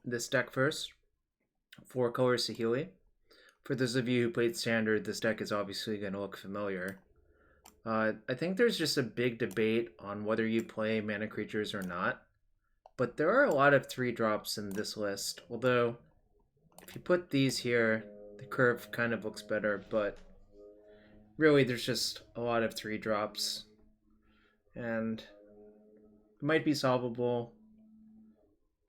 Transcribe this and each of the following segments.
this deck first. 4-color Saheeli. For those of you who played Standard, this deck is obviously going to look familiar. I think there's just a big debate on whether you play mana creatures or not. But there are a lot of 3-drops in this list. Although, if you put these here, the curve kind of looks better. But really, there's just a lot of 3-drops. And it might be solvable,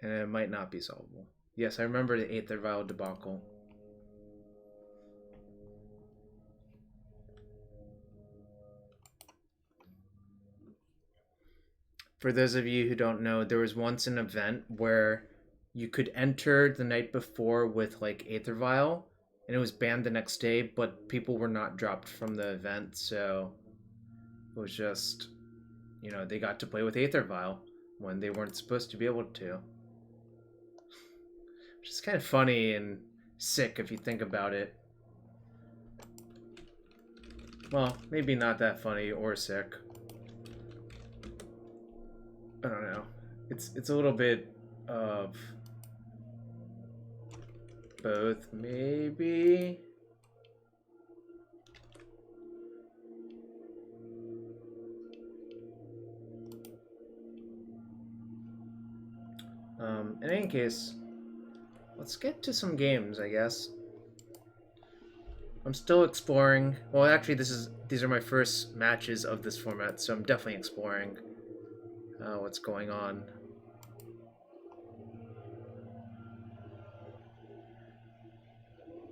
and it might not be solvable. Yes, I remember the Aether Vial debacle. For those of you who don't know, there was once an event where you could enter the night before with like Aether Vial, and it was banned the next day, but people were not dropped from the event, so it was just, they got to play with Aether Vial when they weren't supposed to be able to. Which is kind of funny and sick if you think about it. Well, maybe not that funny or sick. I don't know. It's a little bit of both, maybe. In any case, let's get to some games, I guess. I'm still exploring. Well, actually, these are my first matches of this format, so I'm definitely exploring what's going on.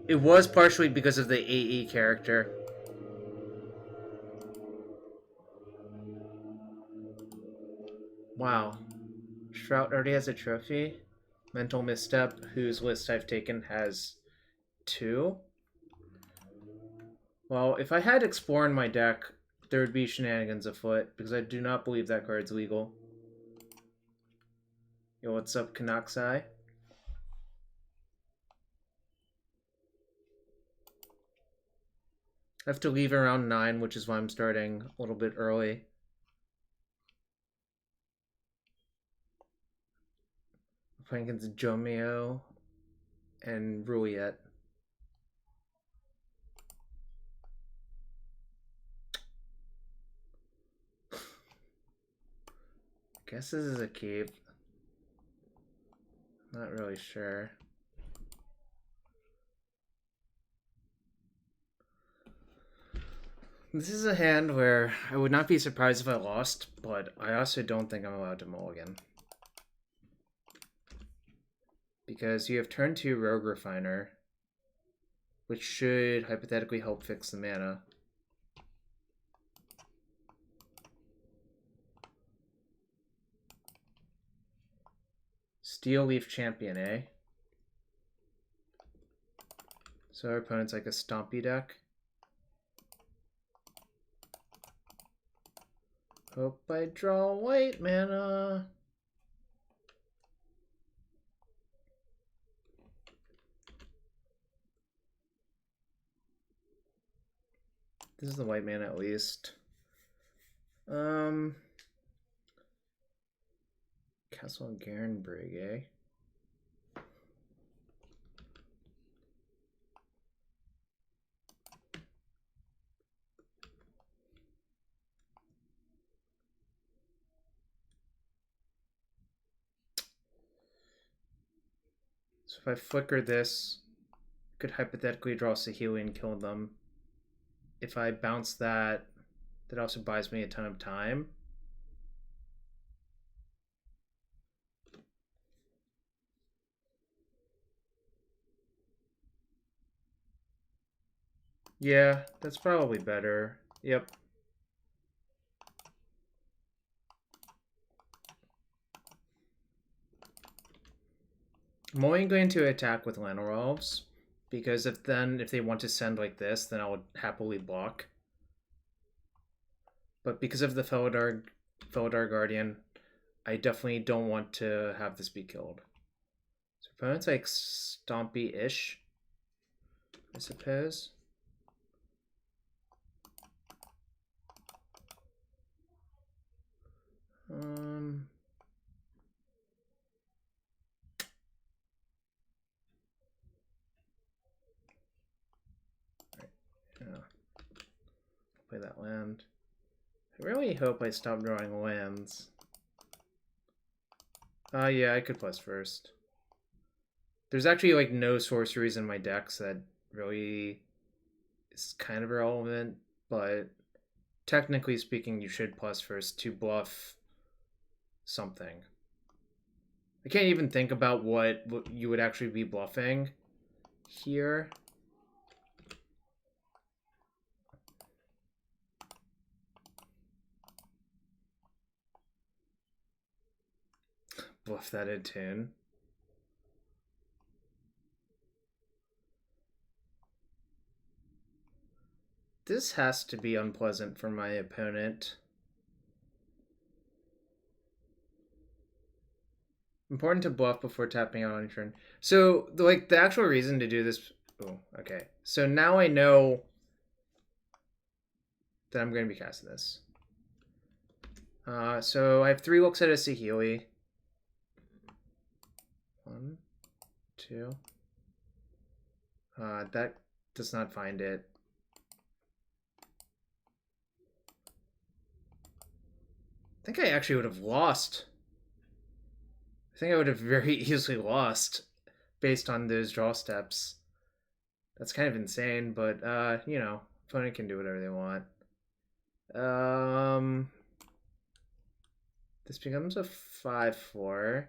It was partially because of the AE character. Wow. Shroud already has a trophy. Mental Misstep, whose list I've taken, has 2. Well, if I had Explore in my deck, there would be shenanigans afoot, because I do not believe that card's legal. Yo, what's up, Kanaksai? I have to leave around 9, which is why I'm starting a little bit early. I'm playing against Jomeo and Ruliet. Guess this is a keep. Not really sure. This is a hand where I would not be surprised if I lost, but I also don't think I'm allowed to mulligan. Because you have turn 2 Rogue Refiner, which should hypothetically help fix the mana. Steel Leaf Champion, eh? So our opponent's like a stompy deck. Hope I draw white mana. This is the white mana at least. Castle Garenbrig, eh? So if I flicker this, I could hypothetically draw Saheeli and kill them. If I bounce that, that also buys me a ton of time. Yeah, that's probably better. Yep. I'm only going to attack with Llanowar Elves, because if they want to send like this, then I would happily block. But because of the Felidar Guardian, I definitely don't want to have this be killed. So opponent's like Stompy-ish, I suppose. land. I really hope I stop drawing lands. Yeah, I could plus first. There's actually like no sorceries in my decks that really is kind of irrelevant, but technically speaking, you should plus first to bluff something. I can't even think about what you would actually be bluffing here. Bluff that in tune. This has to be unpleasant for my opponent. Important to bluff before tapping out on your turn. So, like, the actual reason to do this... Oh, okay. So now I know that I'm going to be casting this. So I have 3 looks at a Saheeli. 1, 2. That does not find it. I think I actually would have lost. I think I would have very easily lost based on those draw steps. That's kind of insane, but, you know, opponent can do whatever they want. This becomes a 5-4.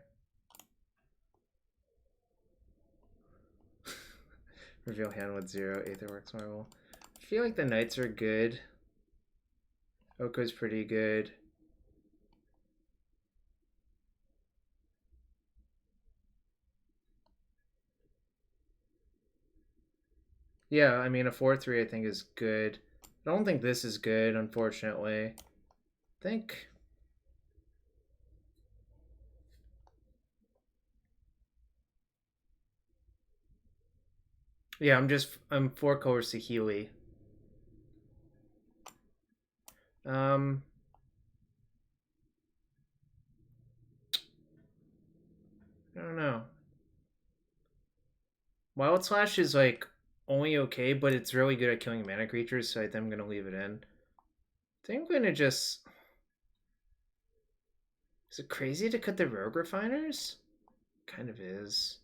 Reveal hand with 0, Aetherworks Marvel. I feel like the Knights are good. Oko's pretty good. Yeah, I mean, a 4-3 I think is good. I don't think this is good, unfortunately. I think... Yeah, I'm 4-color Saheeli. I don't know. Wild Slash is like only okay, but it's really good at killing mana creatures, so I think I'm gonna leave it in. I think I'm gonna just... Is it crazy to cut the Rogue Refiners? Kind of is.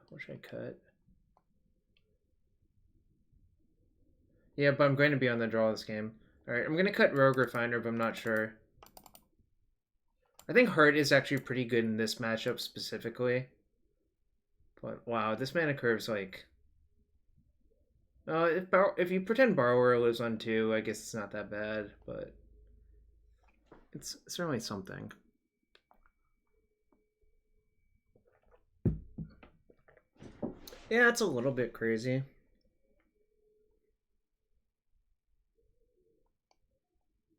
What should I cut? Yeah, but I'm going to be on the draw this game. Alright, I'm gonna cut Rogue Refiner, but I'm not sure. I think Hurt is actually pretty good in this matchup specifically. But wow, this mana curve's like... if you pretend Borrower lives on 2, I guess it's not that bad, but... It's certainly something. Yeah, it's a little bit crazy.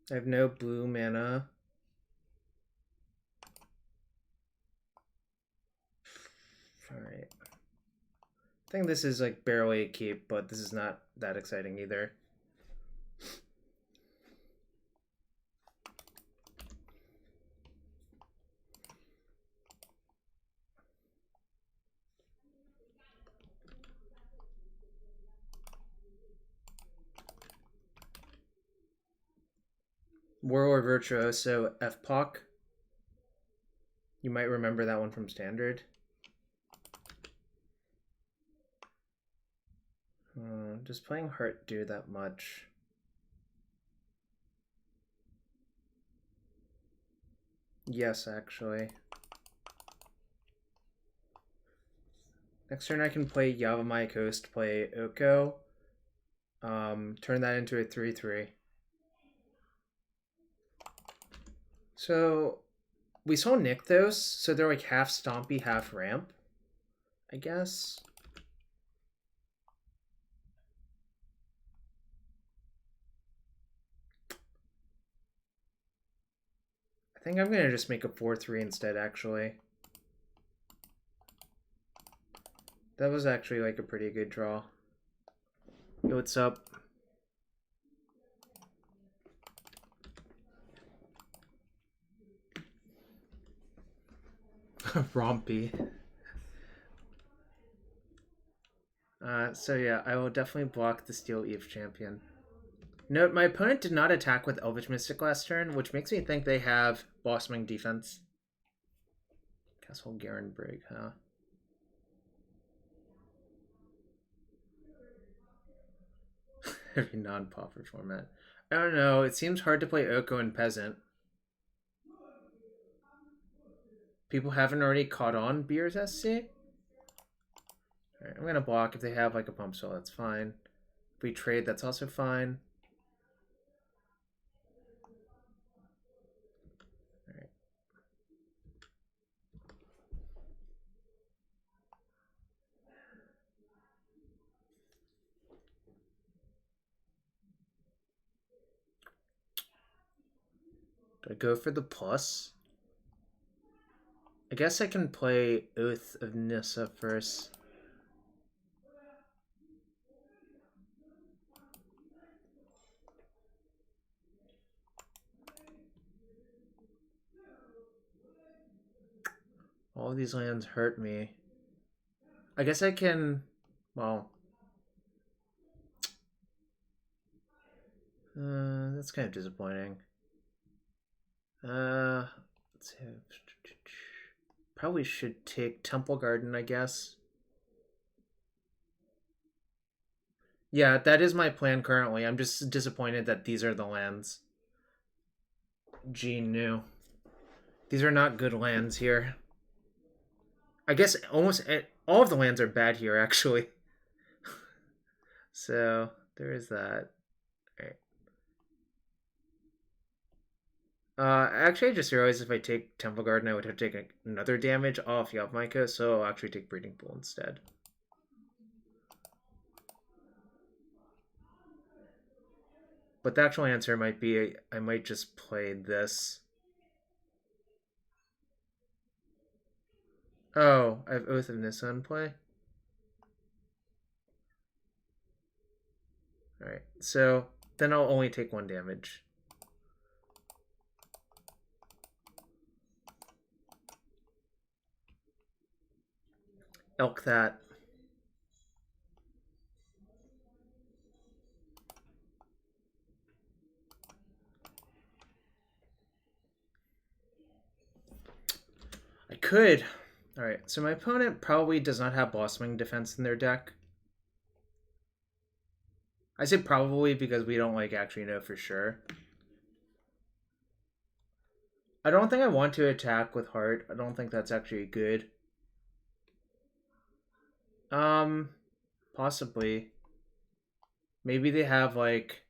I have no blue mana. Alright. I think this is like barely a keep, but this is not that exciting either. Warlord Virtuoso F-Pock. You might remember that one from Standard. Does playing Heart do that much? Yes, actually. Next turn I can play Yavimaya Coast, play Oko. Turn that into a 3-3. So, we saw Nykthos, so they're like half Stompy, half Ramp, I guess. I think I'm gonna just make a 4-3 instead, actually. That was actually like a pretty good draw. Yo, what's up? Rompy. So yeah, I will definitely block the Steel Eve champion. Note, my opponent did not attack with Elvish Mystic last turn, which makes me think they have Blossoming Defense. Castle Garenbrig, huh? Every non-pauper format. I don't know, it seems hard to play Oko and Peasant. People haven't already caught on Beers SC? Alright, I'm gonna block if they have like a pump spell, that's fine. If we trade, that's also fine. Alright. Do I go for the plus? I guess I can play Oath of Nissa first. All of these lands hurt me. I guess I can, well, that's kind of disappointing. Let's have, probably should take Temple Garden, I guess. Yeah, that is my plan currently. I'm just disappointed that these are the lands. Gene knew. These are not good lands here. I guess almost all of the lands are bad here, actually. So, there is that. Alright. Actually, I just realized if I take Temple Garden, I would have to take another damage off Yavmaica, so I'll actually take Breeding Pool instead. But the actual answer might be I might just play this. Oh, I have Oath of Nissa in play? Alright, so then I'll only take 1 damage. Elk that. I could. Alright, so my opponent probably does not have Blossoming Defense in their deck. I say probably because we don't like actually know for sure. I don't think I want to attack with Heart. I don't think that's actually good. Possibly. Maybe they have like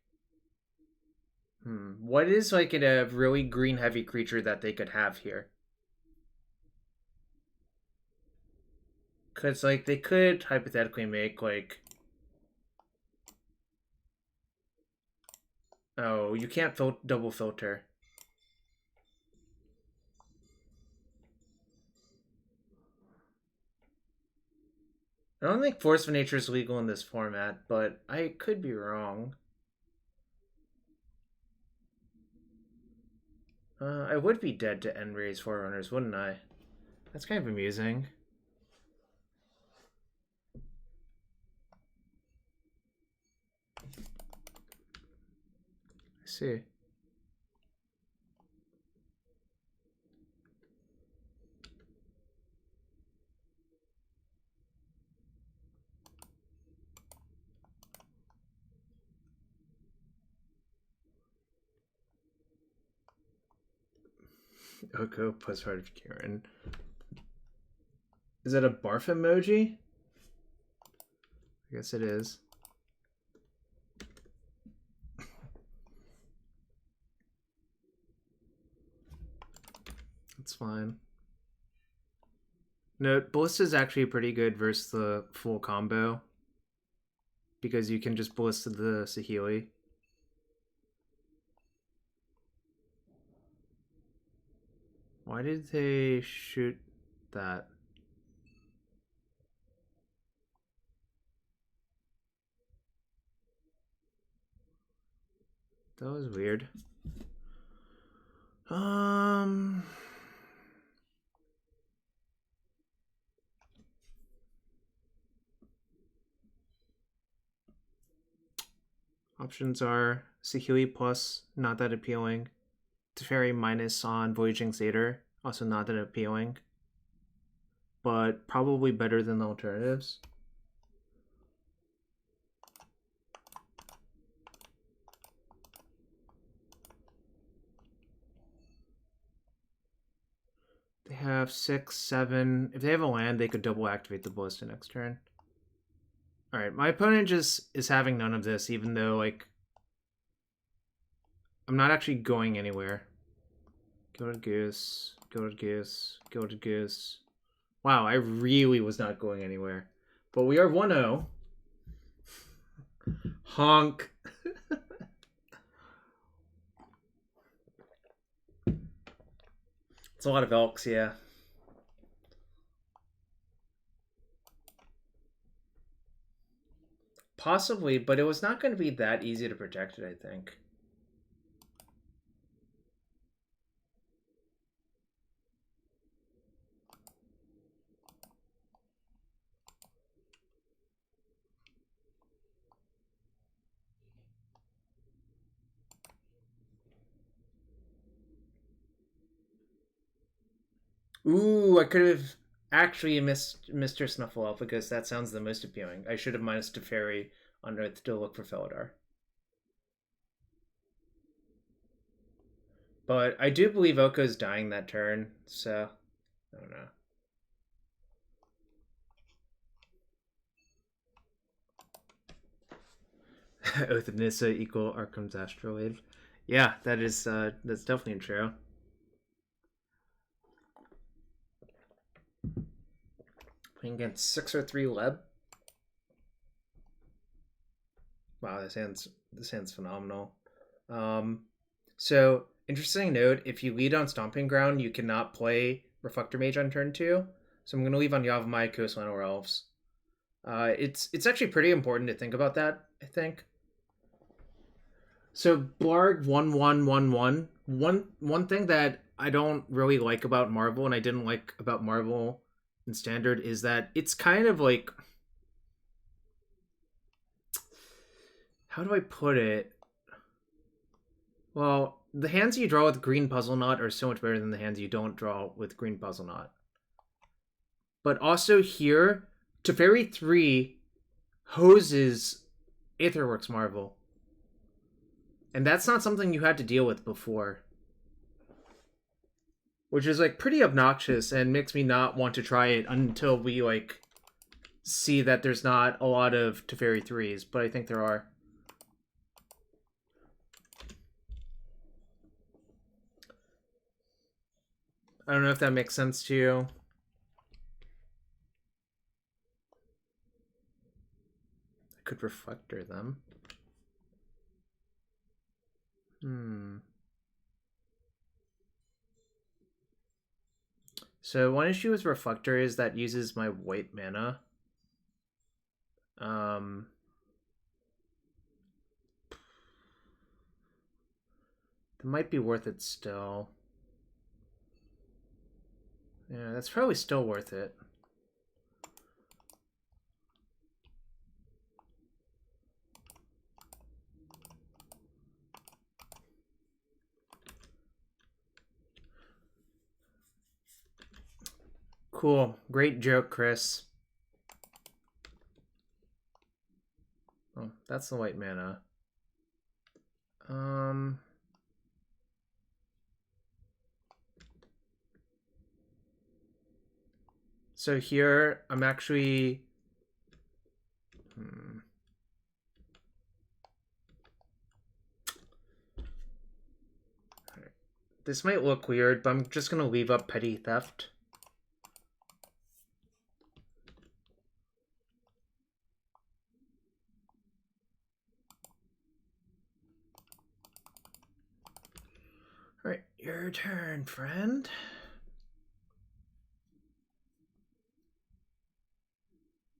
what is like a really green heavy creature that they could have here? Cause like they could hypothetically make like, oh, you can't double filter. I don't think Force of Nature is legal in this format, but I could be wrong. I would be dead to End-Raze Forerunners, wouldn't I? That's kind of amusing. I see. Oko plus Heart of Kiran. Is that a barf emoji? I guess it is. That's fine. No, Ballista is actually pretty good versus the full combo. Because you can just Ballista the Saheeli. Why did they shoot that? That was weird. options are Saheeli plus, not that appealing. Teferi minus on Voyaging Satyr, also not that appealing. But probably better than the alternatives. They have 6, 7. If they have a land, they could double activate the Ballista next turn. Alright, my opponent just is having none of this, even though, like, I'm not actually going anywhere. Gilded Goose, Gilded Goose, Gilded Goose. Wow, I really was not going anywhere. But we are 1-0. Honk. It's a lot of Elks, yeah. Possibly, but it was not going to be that easy to protect it, I think. Ooh, I could have actually missed Mr. Snuffleup because that sounds the most appealing. I should have minus Teferi on Earth to look for Felidar. But I do believe Oko's dying that turn, so I don't know. Oath of Nissa equal Arkham's Astrolabe. Yeah, that's definitely true. Playing against 6 or 3 Leb. Wow, this hand's phenomenal. So interesting note: if you lead on Stomping Ground, you cannot play Reflector Mage on turn 2. So I'm going to leave on Yavimaya, Coastline, or Elves. It's actually pretty important to think about that, I think. So Blarg 1-1-1-1. One thing that I don't really like about Marvel, and I didn't like about Marvel in Standard, is that it's kind of like, how do I put it? Well, the hands you draw with Green Puzzle Knot are so much better than the hands you don't draw with Green Puzzle Knot. But also here, Teferi 3 hoses Aetherworks Marvel. And that's not something you had to deal with before. Which is, like, pretty obnoxious and makes me not want to try it until we, like, see that there's not a lot of Teferi 3s, but I think there are. I don't know if that makes sense to you. I could Reflector them. So one issue with Reflector is that uses my white mana. It might be worth it still. Yeah, that's probably still worth it. Cool. Great joke, Chris. Oh, that's the white mana. So here, I'm actually... This might look weird, but I'm just going to leave up Petty Theft. Alright, your turn, friend.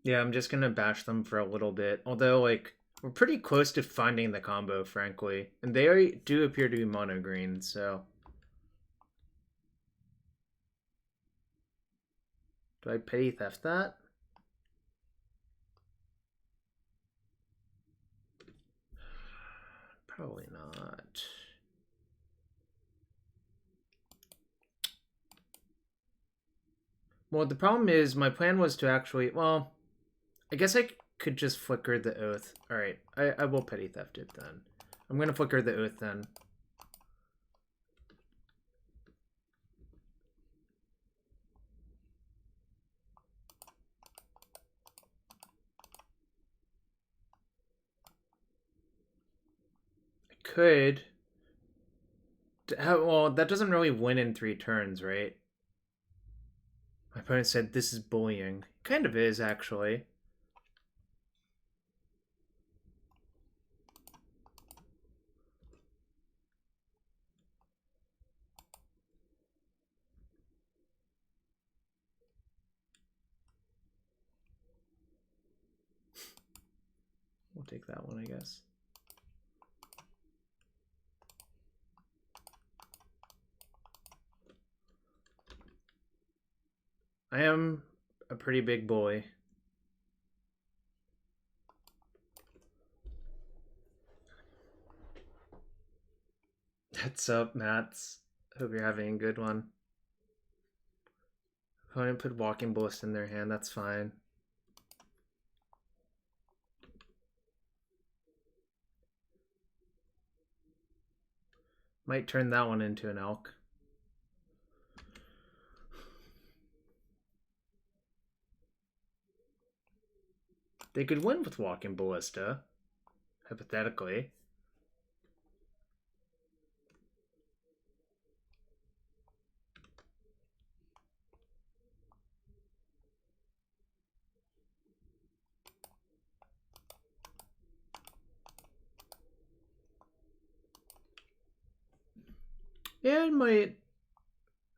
Yeah, I'm just going to bash them for a little bit. Although, like, we're pretty close to finding the combo, frankly. And they do appear to be mono green, so... Do I Petty Theft that? Probably not. Well, the problem is my plan was to actually, well, I guess I could just flicker the oath. Alright, I will petty theft it then. I'm gonna flicker the oath then. I could. Well, that doesn't really win in 3 turns, right? My opponent said this is bullying. Kind of is, actually. We'll take that one, I guess. I am a pretty big boy. What's up, Mats? Hope you're having a good one. Opponent put Walking Ballista in their hand, that's fine. Might turn that one into an elk. They could win with Walking Ballista, hypothetically. Yeah, it might.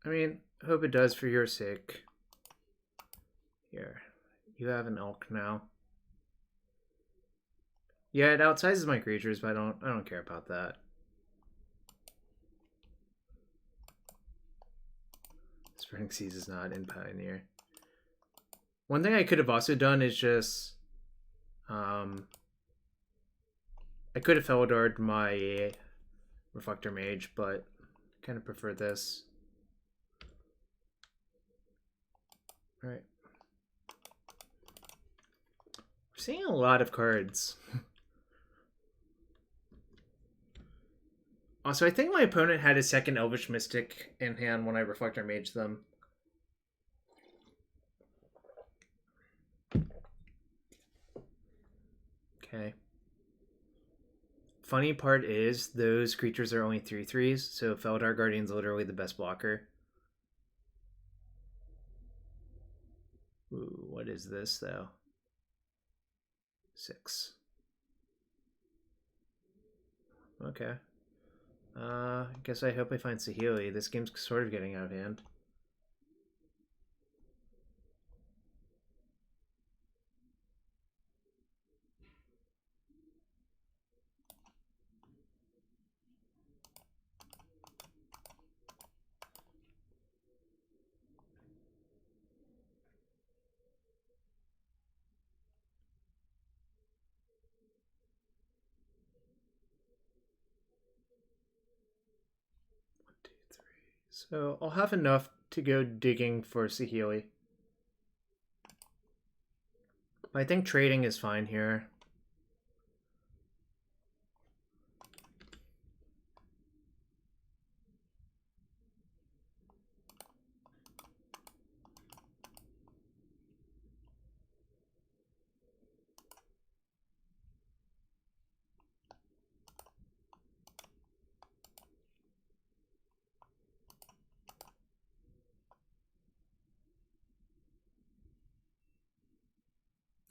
I mean, hope it does for your sake. Here, you have an elk now. Yeah, it outsizes my creatures, but I don't care about that. Spring Seas is not in Pioneer. One thing I could have also done is just, I could have Felidard my Reflector Mage, but I kind of prefer this. All right. We're seeing a lot of cards. Also, I think my opponent had a second Elvish Mystic in hand when I Reflector Mage them. Okay. Funny part is those creatures are only 3/3s, so Felidar Guardian's literally the best blocker. Ooh, what is this though? 6. Okay. I guess I hope I find Saheeli. This game's sort of getting out of hand. So I'll have enough to go digging for Saheeli. I think trading is fine here.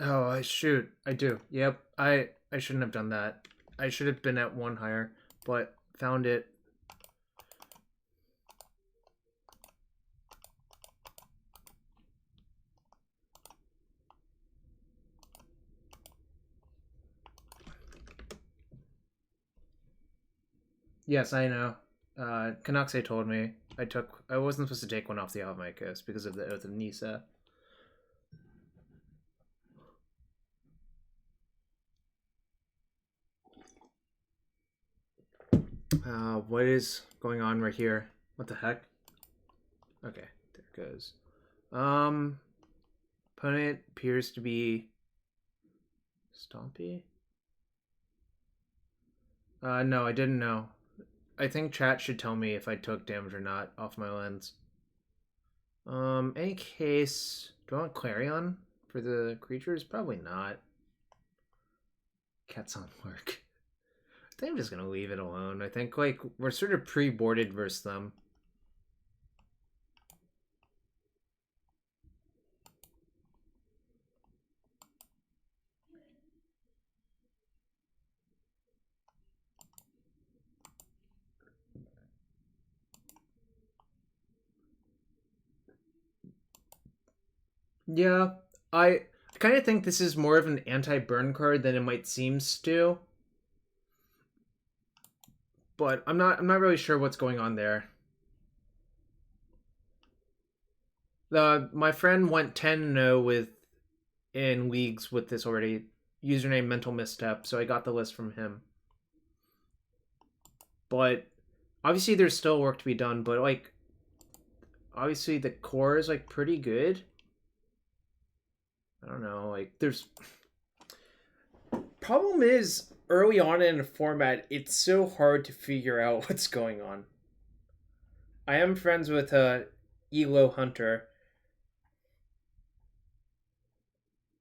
Oh, shoot. I do. Yep. I shouldn't have done that. I should have been at 1 higher, but found it. Yes, I know. Kanaxe told me I wasn't supposed to take one off the Almicos because of the Oath of Nisa. What is going on right here? What the heck? Okay, there it goes. Opponent appears to be Stompy. No, I didn't know. I think chat should tell me if I took damage or not off my lens. Any case, do I want Clarion for the creatures? Probably not. Cats on work. I think I'm just gonna leave it alone. I think like we're sort of pre-boarded versus them. Yeah, I kind of think this is more of an anti-burn card than it might seem, Stu. But I'm not really sure what's going on there. My friend went 10-0 with in leagues with this already. Username Mental Misstep, so I got the list from him. But obviously there's still work to be done, but like obviously the core is like pretty good. I don't know, like there's problem is early on in a format it's so hard to figure out what's going on. I am friends with Elo Hunter.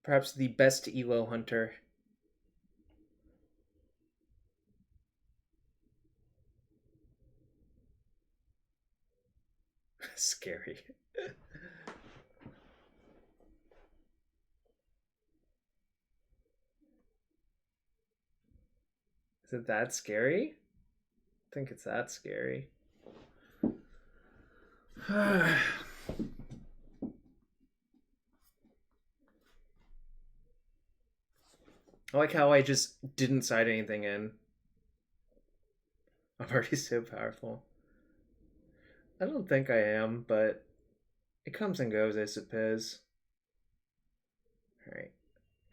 Perhaps the best Elo Hunter. Scary. Is it that scary? I think it's that scary. I like how I just didn't side anything in. I'm already so powerful. I don't think I am, but it comes and goes, I suppose. Alright.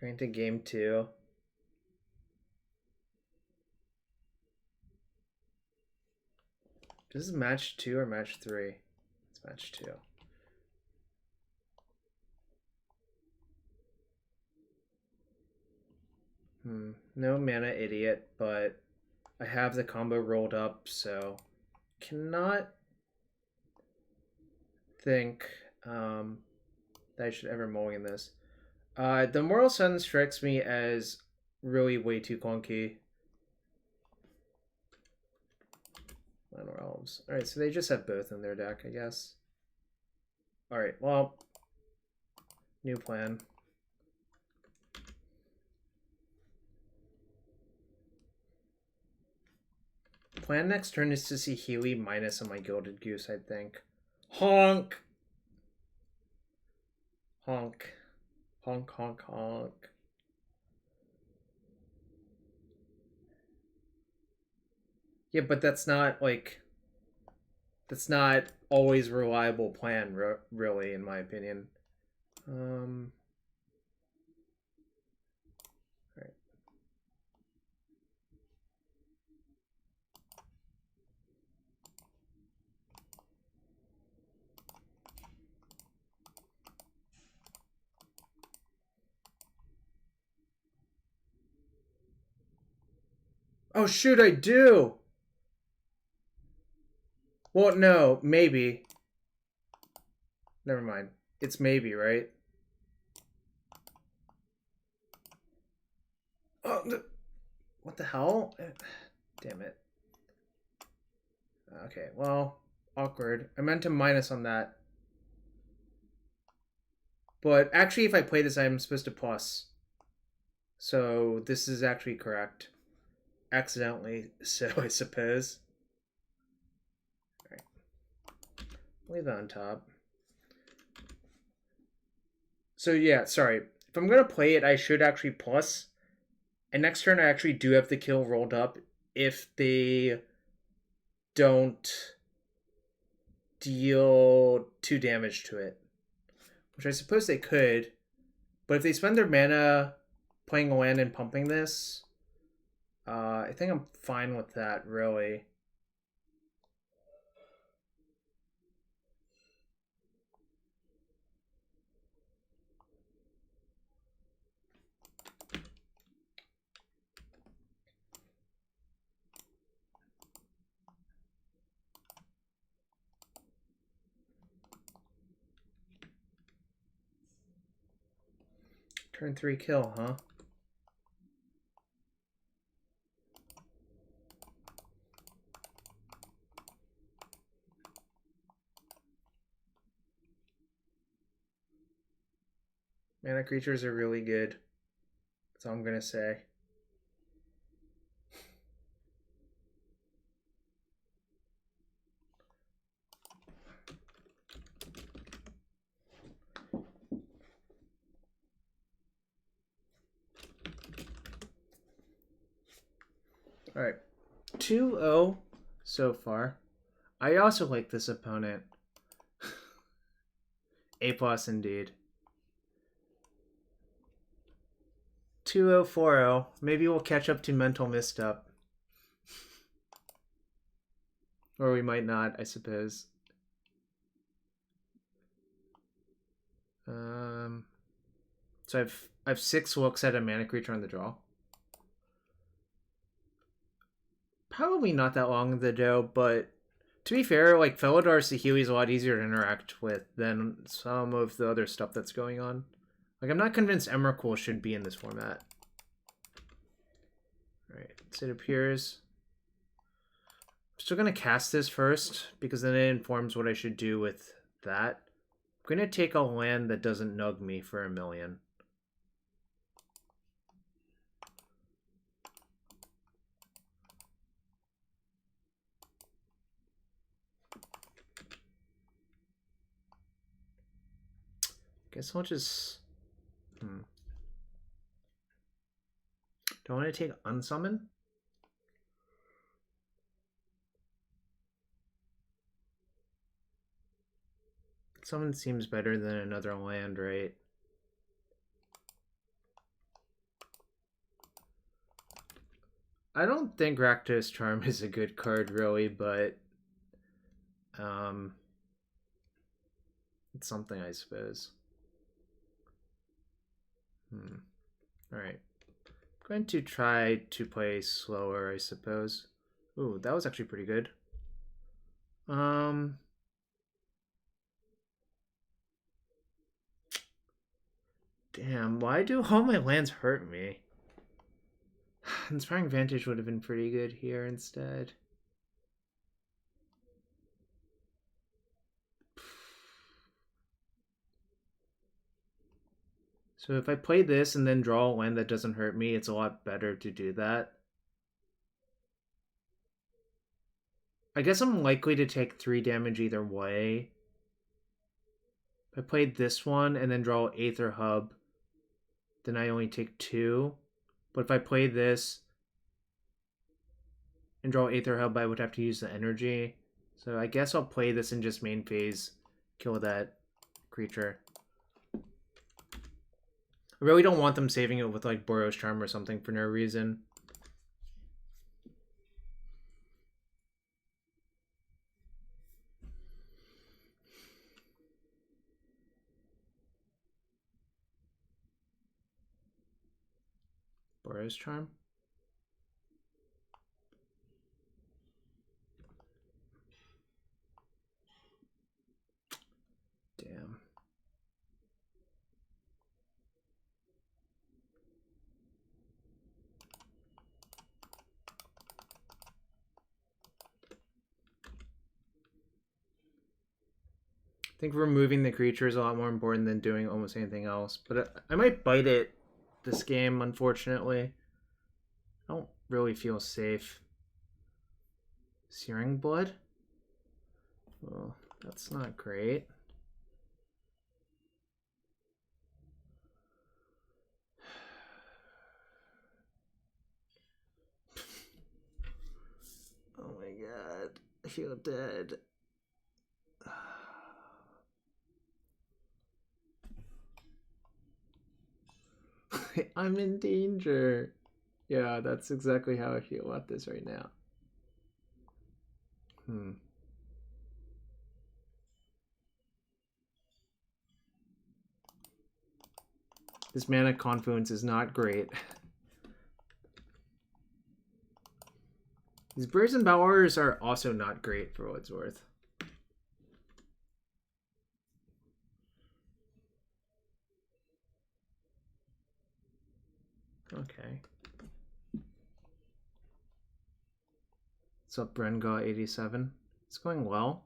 Going to game 2. This is match 2 or match 3? It's match 2. No mana idiot, but I have the combo rolled up, so cannot think that I should ever mulligan this. The Moral Sun strikes me as really way too clunky. Minor Elves. Alright, so they just have both in their deck, I guess. Alright, well, new plan. Plan next turn is to see Healy minus on my Gilded Goose, I think. Honk! Honk. Honk, honk, honk. Yeah, but that's not, like... That's not always reliable plan, really, in my opinion. Alright. Oh, shoot, I do! Well, no, maybe. Never mind. It's maybe, right? Oh, what the hell? Damn it. Okay, well, awkward. I meant to minus on that. But actually, if I play this, I'm supposed to plus. So this is actually correct. Accidentally, so I suppose. Alright. Leave that on top. So yeah, sorry. If I'm going to play it, I should actually plus. And next turn, I actually do have the kill rolled up if they don't deal 2 damage to it. Which I suppose they could. But if they spend their mana playing a land and pumping this, I think I'm fine with that, really. Turn 3 kill, huh? Mana creatures are really good. That's all I'm gonna say. Alright. 2-0 so far. I also like this opponent. A+ indeed. 2-0, 4-0. Maybe we'll catch up to Mental Misstep. Or we might not, I suppose. So I've 6 looks at a mana creature on the draw. Probably not that long ago, but to be fair, like Felidar Saheeli is a lot easier to interact with than some of the other stuff that's going on. Like, I'm not convinced Emrakul should be in this format. Alright, so it appears. I'm still going to cast this first, because then it informs what I should do with that. I'm going to take a land that doesn't nug me for 1 million. Guess I'll just... Do I want to take Unsummon? Summon seems better than another land, right? I don't think Rakdos Charm is a good card, really, but... it's something, I suppose. Alright. I'm going to try to play slower, I suppose. Ooh, that was actually pretty good. Damn, why do all my lands hurt me? Inspiring Vantage would have been pretty good here instead. So if I play this and then draw a land that doesn't hurt me, it's a lot better to do that. I guess I'm likely to take 3 damage either way. If I played this one and then draw Aether Hub, then I only take 2. But if I play this and draw Aether Hub, I would have to use the energy. So I guess I'll play this and just main phase, kill that creature. I really don't want them saving it with like Boros Charm or something for no reason. Boros Charm? Damn. I think removing the creature is a lot more important than doing almost anything else. But I might bite it this game, unfortunately. I don't really feel safe. Searing Blood? Well, that's not great. Oh my god, I feel dead. I'm in danger. Yeah, that's exactly how I feel about this right now. This mana confluence is not great. These Brazen Bowers are also not great for what it's worth. Okay. What's up, Brenga87? It's going well.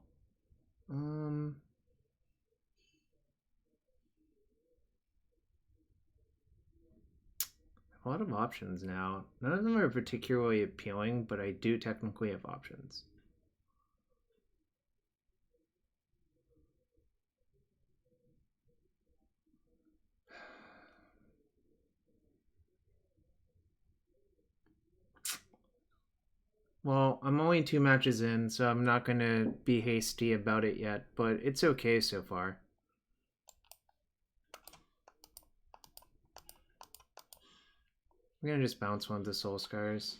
A lot of options now. None of them are particularly appealing, but I do technically have options. Well, I'm only 2 matches in, so I'm not going to be hasty about it yet, but it's okay so far. I'm going to just bounce one of the Soul Scars.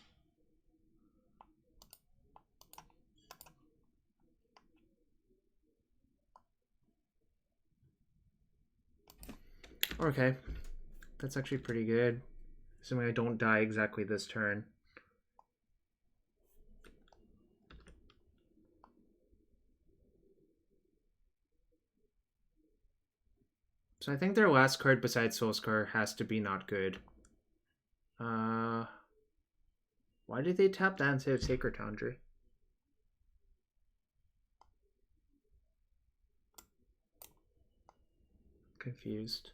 Okay. That's actually pretty good. Assuming I don't die exactly this turn. So I think their last card besides Soul Scar has to be not good. Why did they tap that instead of Sacred Foundry? Confused.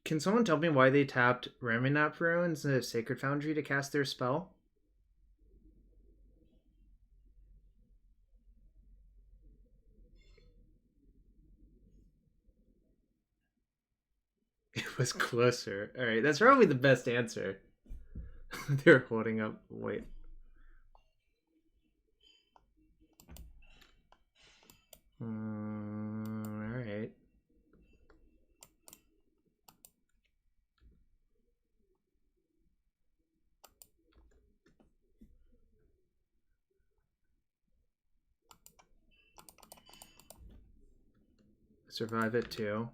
Can someone tell me why they tapped Ramunap Rune instead of Sacred Foundry to cast their spell? It was closer. Alright, that's probably the best answer. They're holding up. Wait. Alright. Survive it too.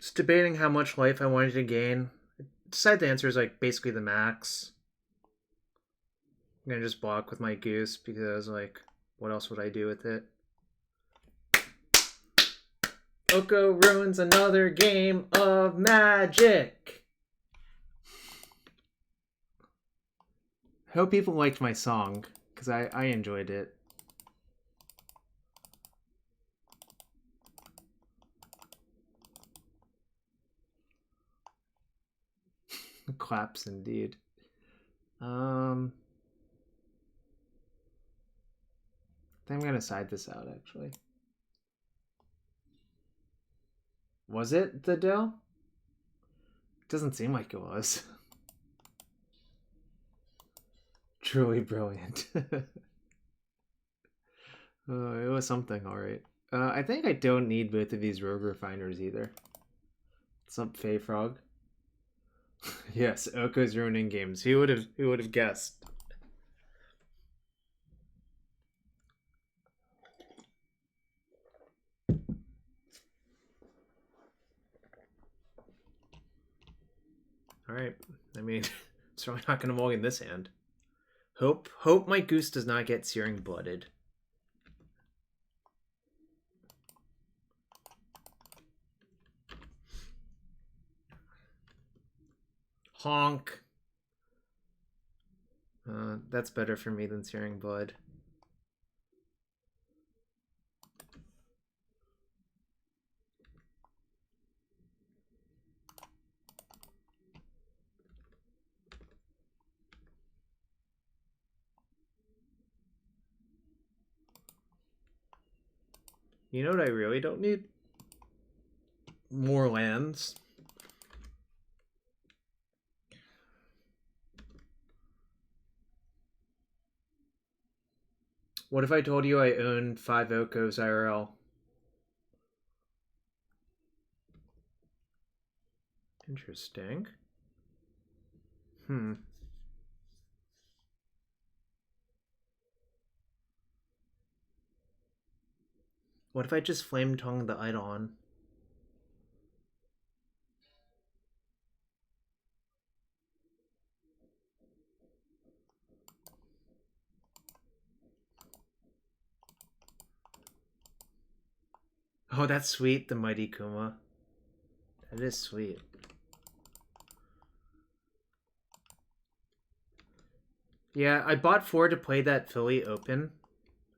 Just debating how much life I wanted to gain. I decided the answer is like basically the max. I'm gonna just block with my Goose because like what else would I do with it? Oko ruins another game of Magic. I hope people liked my song because I enjoyed it. Claps indeed. I think I'm gonna side this out actually. Was it the Dell? Doesn't seem like it was. Truly brilliant. It was something, alright. I think I don't need both of these Rogue Refiners either. What's up, Fey Frog? Yes, Oko's ruining games. Who would have guessed? Alright. I mean, it's probably not gonna mulligan this hand. Hope my Goose does not get Searing Blooded. Honk. That's better for me than Searing Blood. You know what I really don't need? More lands. What if I told you I own 5 Okos IRL? Interesting. What if I just Flame Tongue the Eidolon? Oh, that's sweet, the Mighty Kuma. That is sweet. Yeah, I bought 4 to play that Philly Open,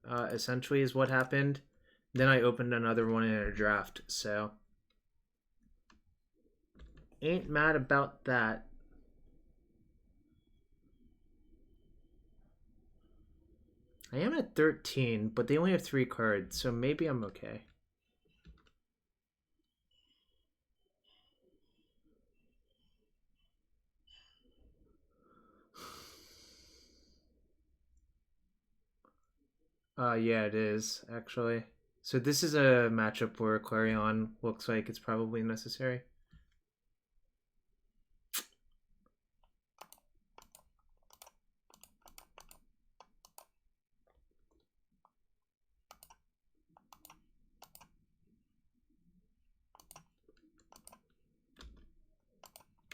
essentially is what happened. Then I opened another one in a draft, so... Ain't mad about that. I am at 13, but they only have 3 cards, so maybe I'm okay. Yeah, it is, actually. So this is a matchup where Clarion looks like it's probably necessary.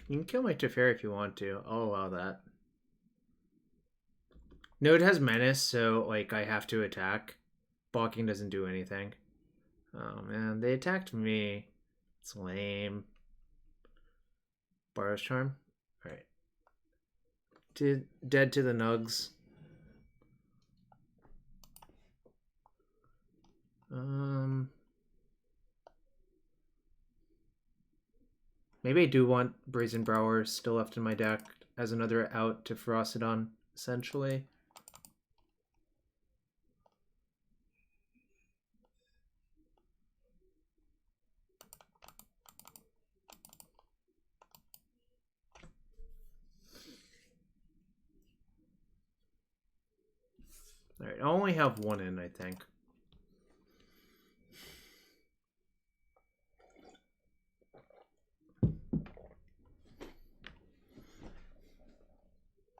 You can kill my Teferi if you want to. I'll allow that. No, it has Menace, so, like, I have to attack. Balking doesn't do anything. Oh, man. They attacked me. It's lame. Borrow's Charm? Alright. Dead to the Nugs. Maybe I do want Brazen Brower still left in my deck as another out to Ferocidon, essentially. Alright, I only have 1 in, I think.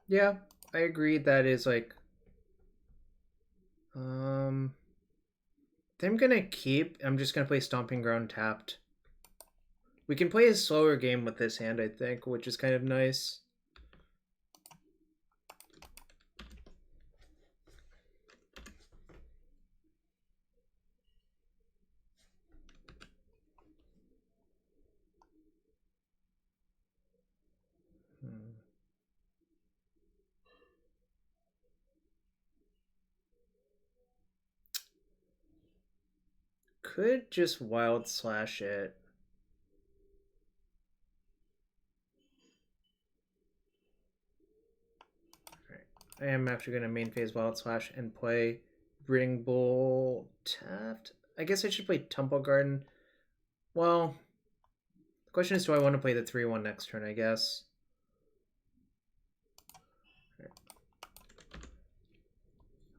Yeah, I agree that is like... I'm gonna keep... I'm just gonna play Stomping Ground tapped. We can play a slower game with this hand, I think, which is kind of nice. Could just Wild Slash it. Alright. I am actually going to main phase Wild Slash and play Ring Bull tapped. I guess I should play Temple Garden. Well, the question is, do I want to play the 3-1 next turn, I guess?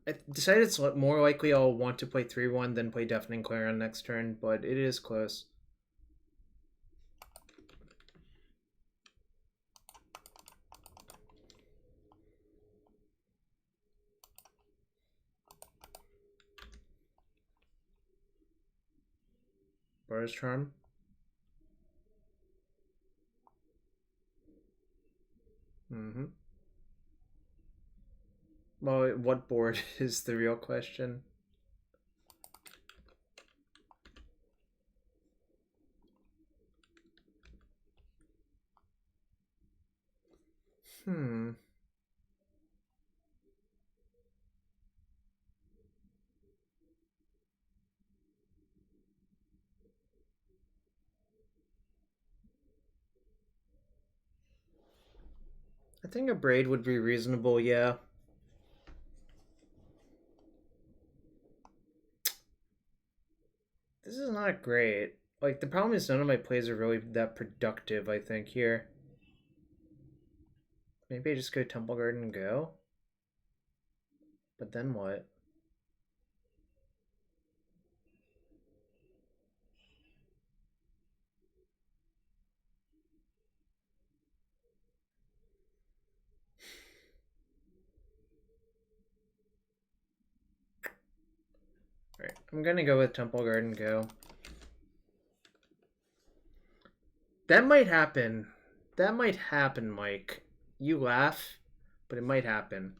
I decided it's more likely I'll want to play 3-1 than play Deafening Clarion next turn, but it is close. Borrow's Charm. Well, what board is the real question? Hmm. I think a braid would be reasonable, yeah. This is not great. Like, the problem is none of my plays are really that productive, I think, here. Maybe I just go Temple Garden and go? But then what? Alright, I'm gonna go with Temple Garden go. That might happen. That might happen, Mike. You laugh, but it might happen.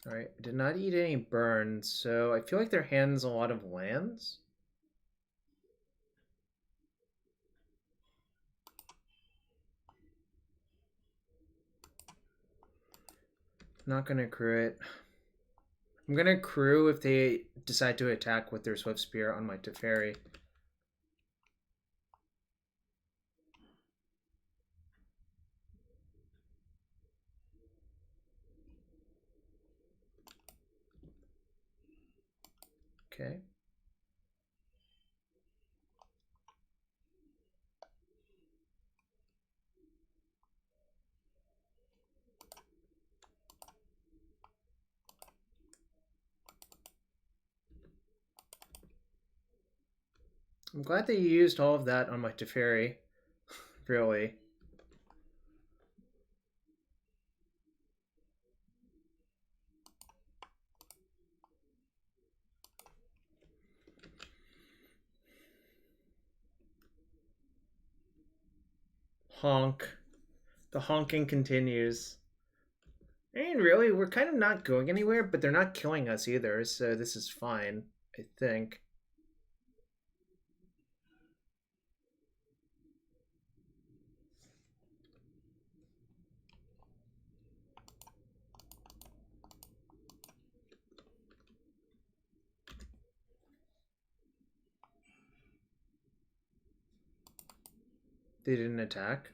Alright, I did not eat any burns, so I feel like their hand's a lot of lands. Not gonna accrue it. I'm gonna accrue if they decide to attack with their Swift Spear on my Teferi. Okay. I'm glad that you used all of that on my Teferi. Really. Honk. The honking continues. I mean, really, we're kind of not going anywhere, but they're not killing us either, so this is fine, I think. They didn't attack.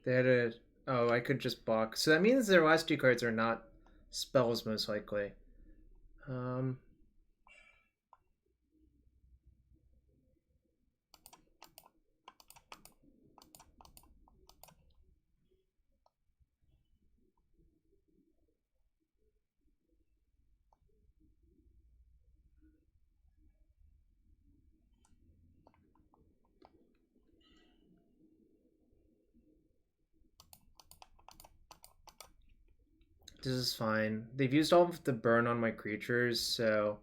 They had a... Oh, I could just block. So that means their last two cards are not spells, most likely. Um, this is fine. They've used all of the burn on my creatures, so...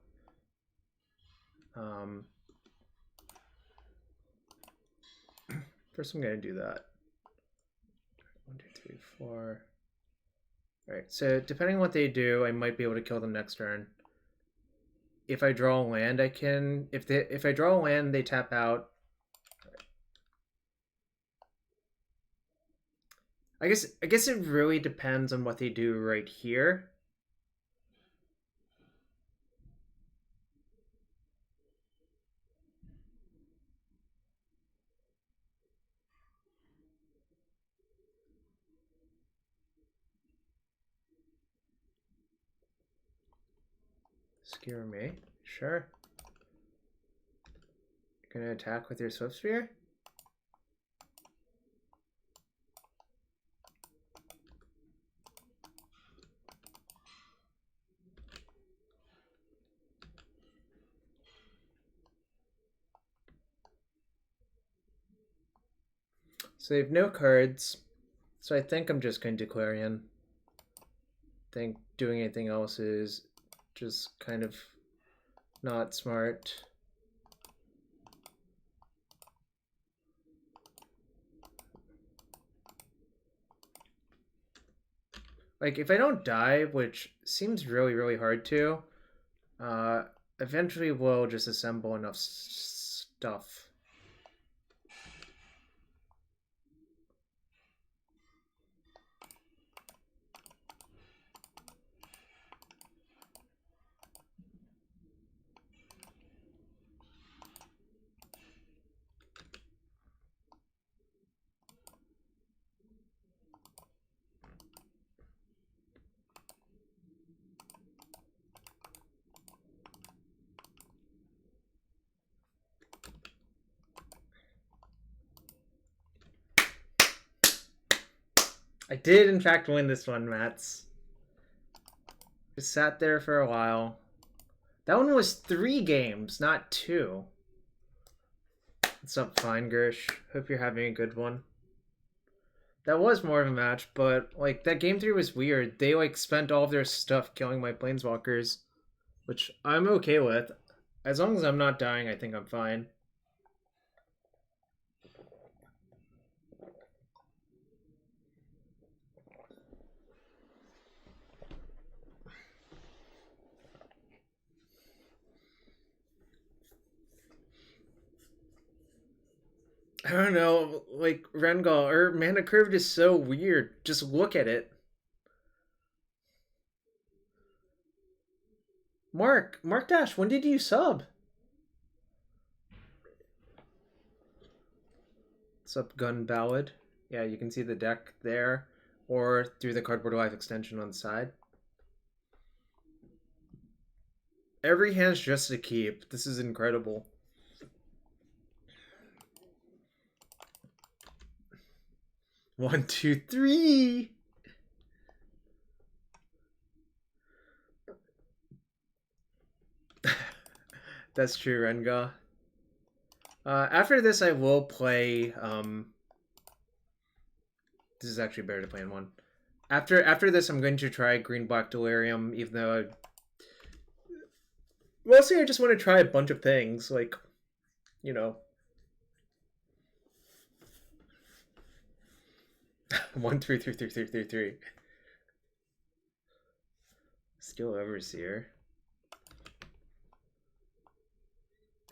First I'm going to do that. 1, 2, 3, 4... Alright, so depending on what they do, I might be able to kill them next turn. If I draw a land, I can... If I draw a land, they tap out. I guess it really depends on what they do right here. Skewer me. Sure. You're gonna attack with your Swift Spear? So they have no cards. So I think I'm just going to Clarion. think doing anything else is just kind of not smart. Like, if I don't die, which seems really, really hard to, eventually we'll just assemble enough stuff. I did, in fact, win this one, Mats. Just sat there for a while. That one was 3 games, not 2. What's up, Fine Gersh? Hope you're having a good one. That was more of a match, but, like, that game 3 was weird. They, like, spent all of their stuff killing my planeswalkers, which I'm okay with. As long as I'm not dying, I think I'm fine. I don't know, like, Rengal, or Mana Curved is so weird. Just look at it. Mark Dash, when did you sub? What's up, Gun Ballad? Yeah, you can see the deck there, or through the Cardboard Life extension on the side. Every hand's just a keep. This is incredible. One, two, three. That's true, Renga. After this, I will play. This is actually better to play in one. After this, I'm going to try Green Black Delirium, even though mostly I just want to try a bunch of things, like, you know. 1, 3, 3, 3, 3, 3, 3. Steel Overseer.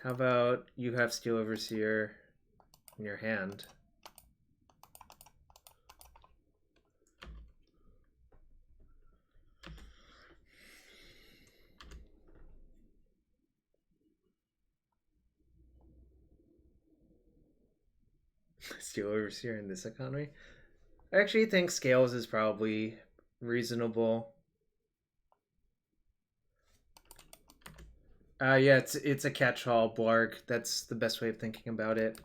How about you have Steel Overseer in your hand? Steel Overseer in this economy? I actually think Scales is probably reasonable. Yeah, it's a catch-all Blarg. That's the best way of thinking about it.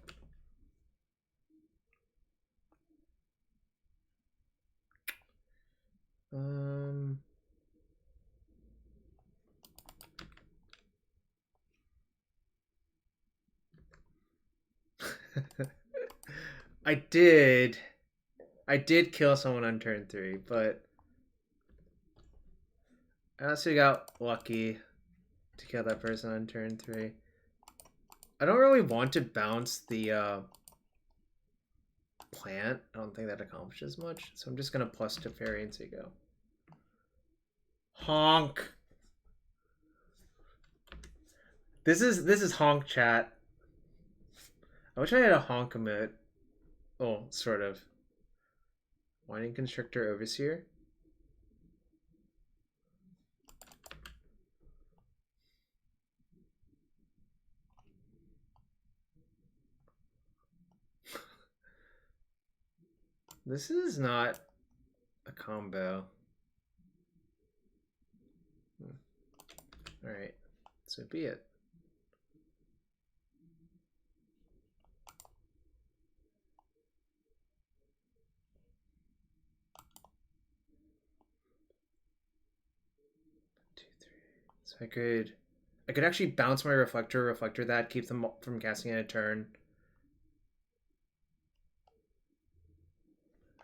I did kill someone on turn 3, but I also got lucky to kill that person on turn 3. I don't really want to bounce the plant. I don't think that accomplishes much, so I'm just gonna plus to Fairy and Seago. Honk. This is honk chat. I wish I had a honk emote. Oh, sort of. Winding Constrictor Overseer. This is not a combo. Alright, so be it. So I could actually bounce my reflector that, keep them from casting in a turn.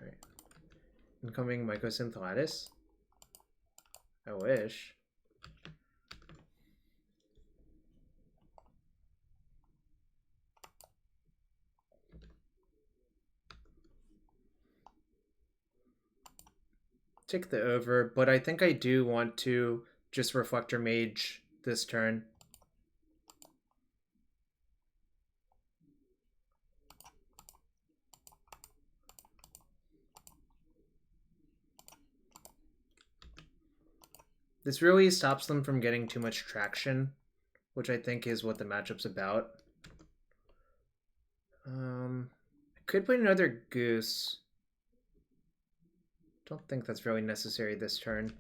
Alright. Incoming Mycosynth Lattice. I wish. Take the over, but I think I do want to just Reflector Mage this turn. This really stops them from getting too much traction, which I think is what the matchup's about. I could put another Goose. Don't think that's really necessary this turn.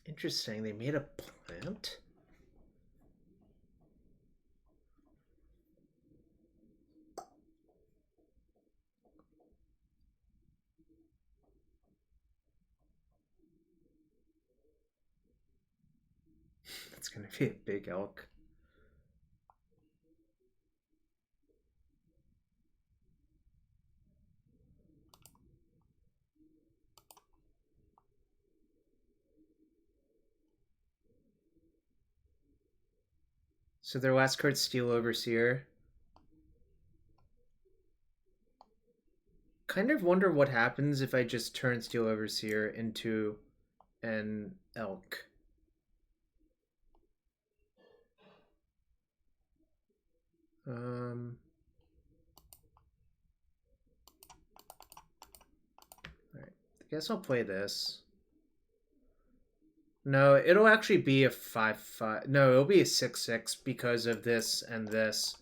Interesting, they made a plant? That's gonna be a big elk. So their last card's Steel Overseer. Kind of wonder what happens if I just turn Steel Overseer into an elk. Alright, I guess I'll play this. No, it'll actually be a 5/5. No, it'll be a 6/6 because of this and this,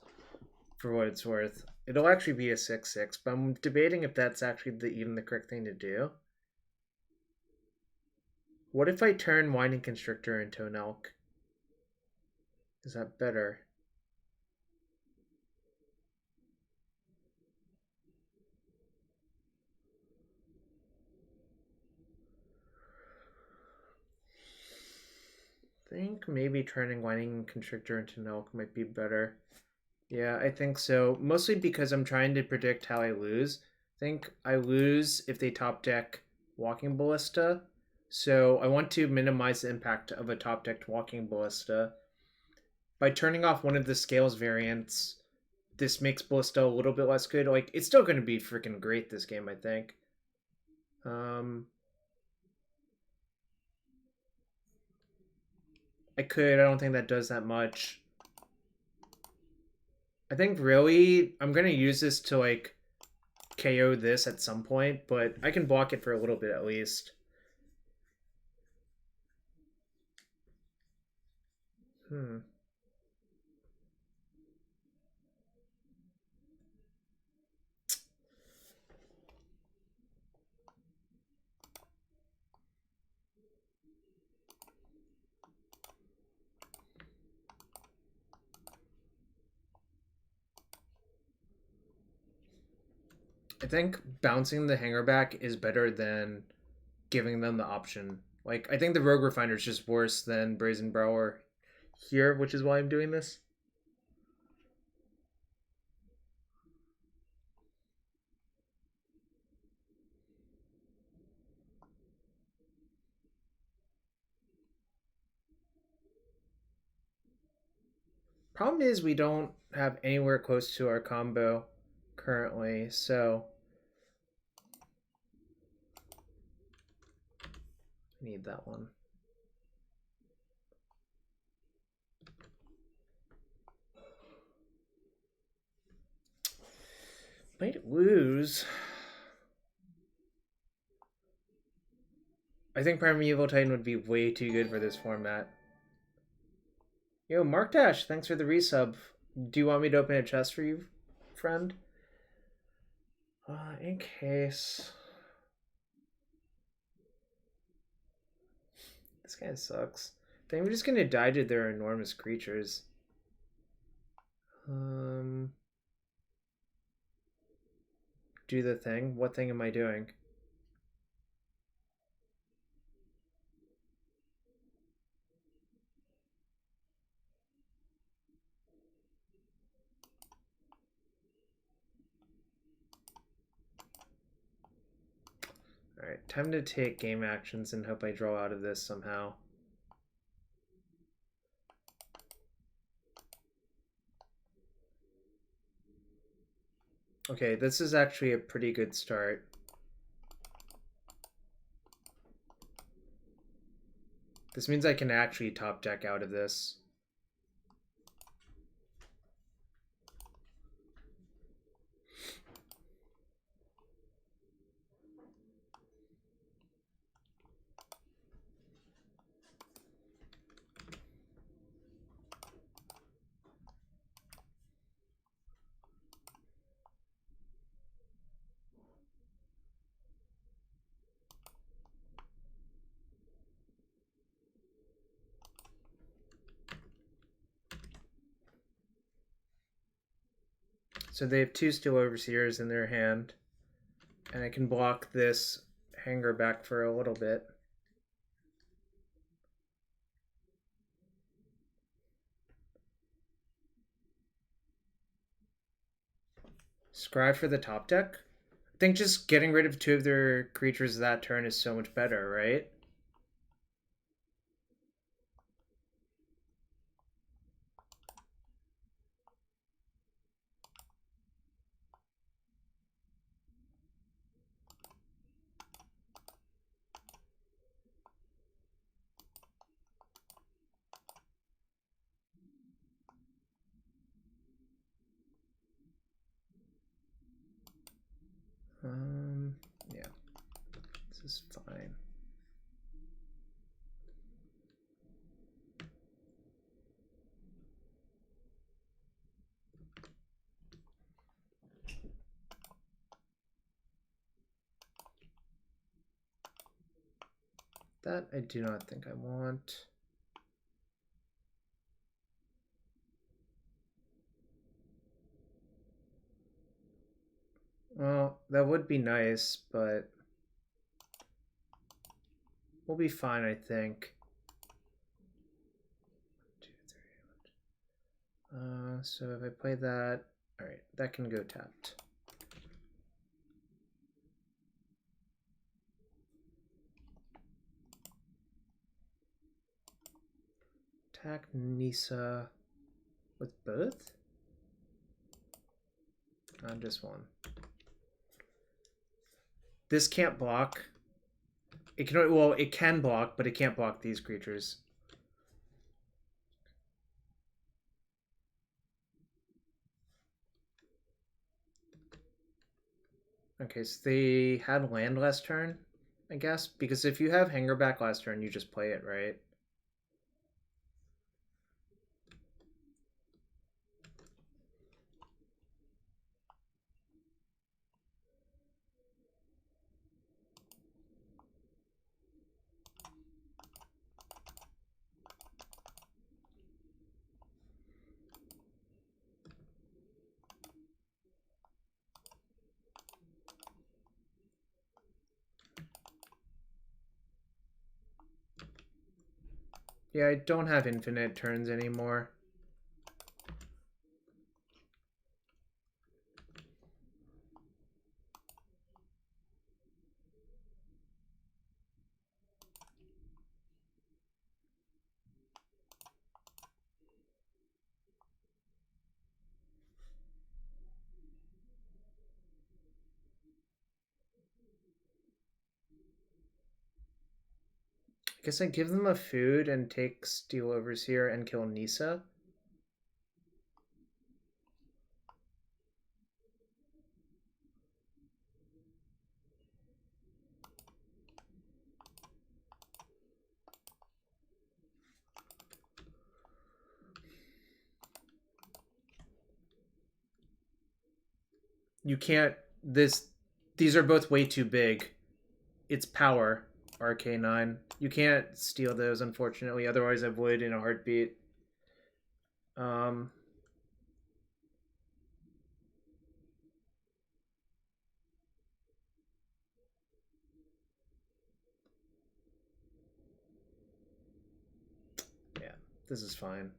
for what it's worth. It'll actually be a 6/6, but I'm debating if that's actually even the correct thing to do. What if I turn Winding Constrictor into an elk? Is that better? I think maybe turning Winding Constrictor into an elk might be better. Yeah, I think so. Mostly because I'm trying to predict how I lose. I think I lose if they top deck Walking Ballista. So I want to minimize the impact of a top decked Walking Ballista. By turning off one of the scales variants, this makes Ballista a little bit less good. Like, it's still going to be freaking great this game, I think. I don't think that does that much. I think really I'm going to use this to like KO this at some point, but I can block it for a little bit at least. I think bouncing the hanger back is better than giving them the option. Like, I think the Rogue Refiner is just worse than Brazen Brower here, which is why I'm doing this. Problem is we don't have anywhere close to our combo currently, so I need that one. Might lose. I think Primeval Titan would be way too good for this format. Yo, Mark Dash, thanks for the resub. Do you want me to open a chest for you, friend? In case. This guy sucks. think I'm just gonna die to their enormous creatures. Do the thing. What thing am I doing? Alright, time to take game actions and hope I draw out of this somehow. Okay, this is actually a pretty good start. This means I can actually top deck out of this. So they have 2 Steel Overseers in their hand, and I can block this hanger back for a little bit. Scry for the top deck? I think just getting rid of 2 of their creatures that turn is so much better, right? Yeah. This is fine. That I do not think I want. Well, that would be nice, but we'll be fine, I think. 1, 2, 3. So if I play that, all right, that can go tapped. Attack Nissa with both? Just one. This can't block. It can, well, it can block, but it can't block these creatures. Okay, so they had land last turn, I guess, because if you have hanger back last turn, you just play it, right? Yeah, I don't have infinite turns anymore. I guess I give them a food and take Steel Overseer and kill Nissa. You can't. These are both way too big. It's power. RK9. You can't steal those, unfortunately. Otherwise, I would in a heartbeat. Um, yeah, this is fine.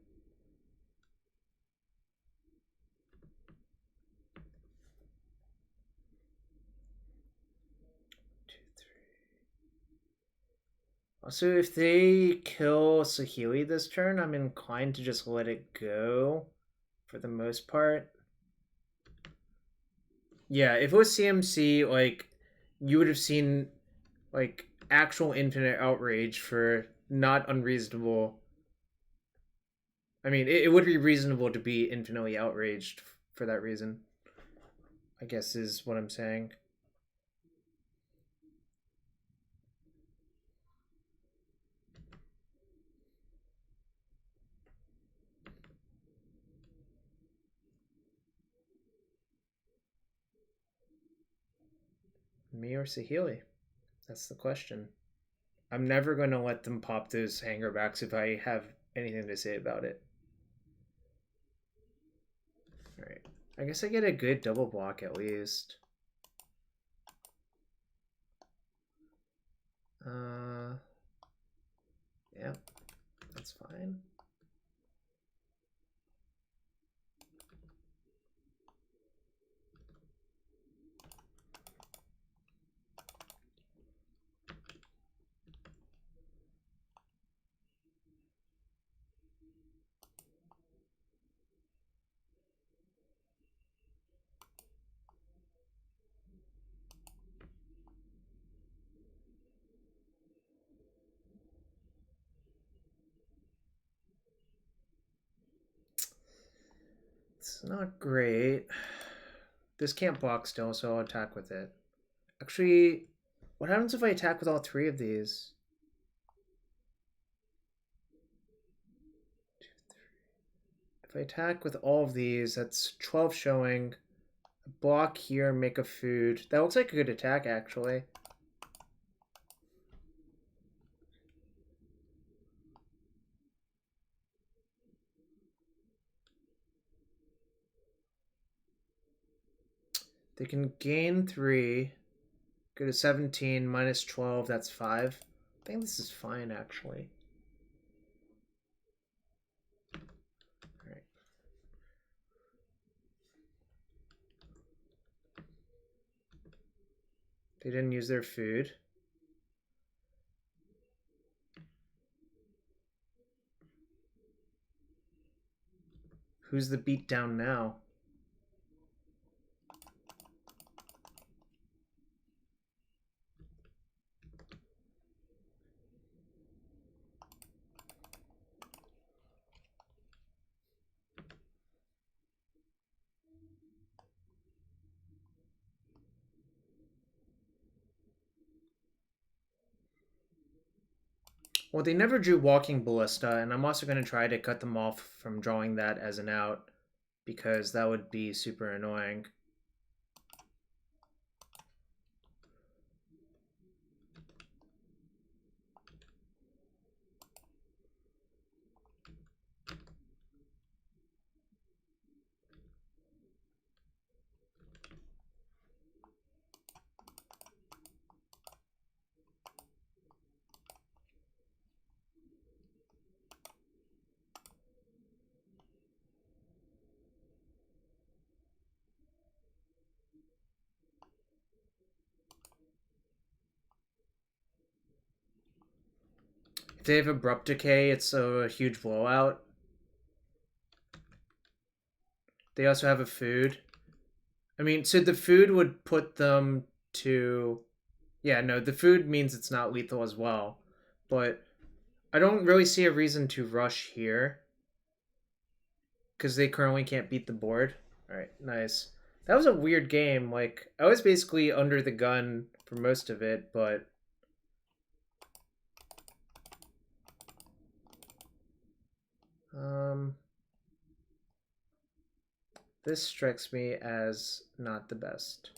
Also, if they kill Saheeli this turn, I'm inclined to just let it go for the most part. Yeah, if it was CMC, like, you would have seen, like, actual infinite outrage for not unreasonable. I mean, it would be reasonable to be infinitely outraged for that reason, I guess is what I'm saying. Me or Saheeli? That's the question. I'm never going to let them pop those hanger backs if I have anything to say about it. Alright. I guess I get a good double block at least. Yeah, that's fine. It's not great. This can't block still, so I'll attack with it. Actually, what happens if I attack with all three of these? If I attack with all of these, that's 12 showing. Block here, make a food. That looks like a good attack, actually. They can gain 3. Go to 17, minus 12, that's 5. I think this is fine, actually. Alright. They didn't use their food. Who's the beatdown now? Well, they never drew Walking Ballista, and I'm also going to try to cut them off from drawing that as an out, because that would be super annoying. If they have Abrupt Decay, it's a huge blowout. They also have a food. I mean, so the food would put them to... Yeah, no, the food means it's not lethal as well. But I don't really see a reason to rush here, because they currently can't beat the board. Alright, nice. That was a weird game. Like, I was basically under the gun for most of it, but... This strikes me as not the best.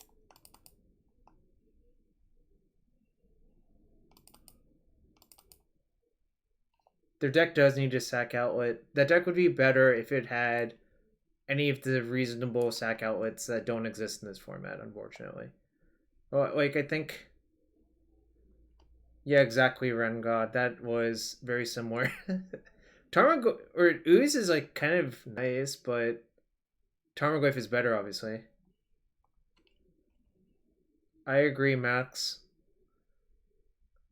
Their deck does need a sack outlet. That deck would be better if it had any of the reasonable sack outlets that don't exist in this format, unfortunately. Well, like, I think... Yeah, exactly, Rengod. That was very similar. Tarmogoyf, or Ooze is, like, kind of nice, but Tarmogoyf is better, obviously. I agree, Max.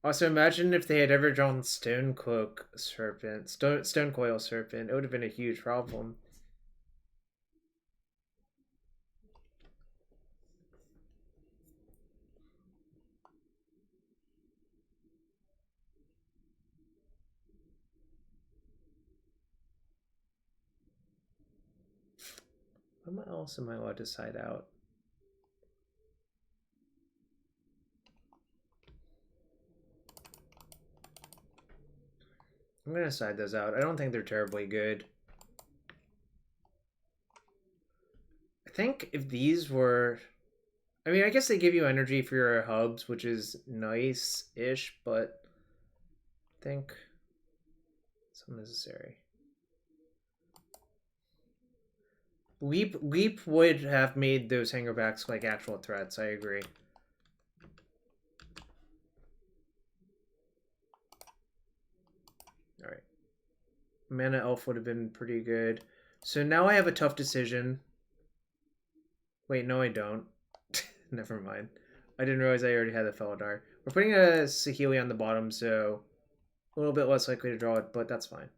Also, imagine if they had ever drawn Stonecoil Serpent. Stonecoil Serpent. It would have been a huge problem. What else am I allowed to side out? I'm gonna side those out. I don't think they're terribly good. I think if these were... I mean, I guess they give you energy for your hubs, which is nice-ish, but I think it's unnecessary. Leap would have made those hangerbacks like actual threats, I agree. Alright. Mana Elf would have been pretty good. So now I have a tough decision. Wait, no I don't. Never mind. I didn't realize I already had the Felidar. We're putting a Saheeli on the bottom, so a little bit less likely to draw it, but that's fine.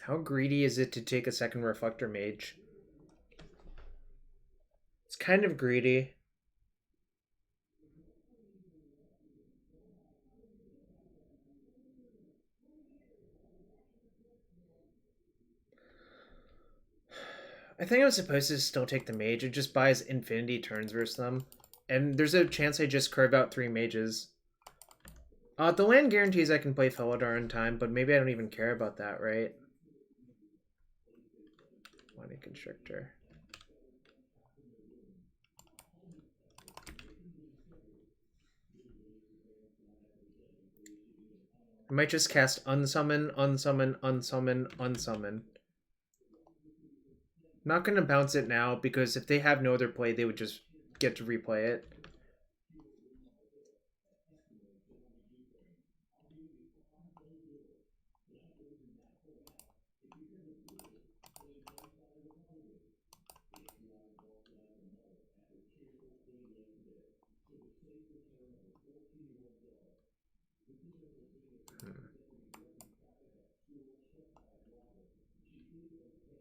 How greedy is it to take a second Reflector Mage? It's kind of greedy. I think I'm supposed to still take the mage. It just buys infinity turns versus them. And there's a chance I just curve out 3 mages. The land guarantees I can play Felidar in time, but maybe I don't even care about that, right? Money Constrictor. I might just cast Unsummon, Unsummon, Unsummon, Unsummon. Not going to bounce it now, because if they have no other play, they would just get to replay it.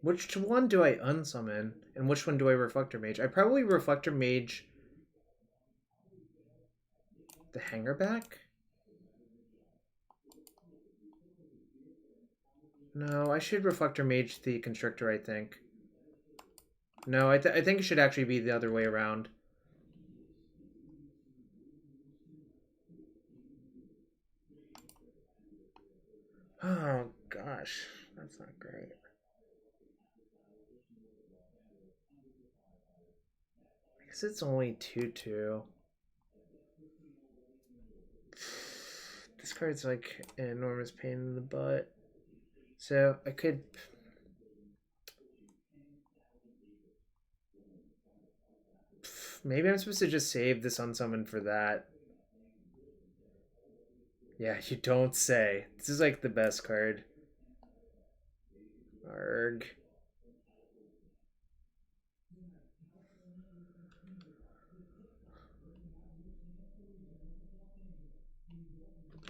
Which one do I unsummon? And which one do I Reflector Mage? I probably Reflector Mage the Hangerback? No, I should Reflector Mage the Constrictor, I think. No, I think it should actually be the other way around. Oh, gosh. That's not great. I guess it's only 2/2. This card's like an enormous pain in the butt. So I could... Maybe I'm supposed to just save this unsummon for that. Yeah, you don't say. This is like the best card. Arg.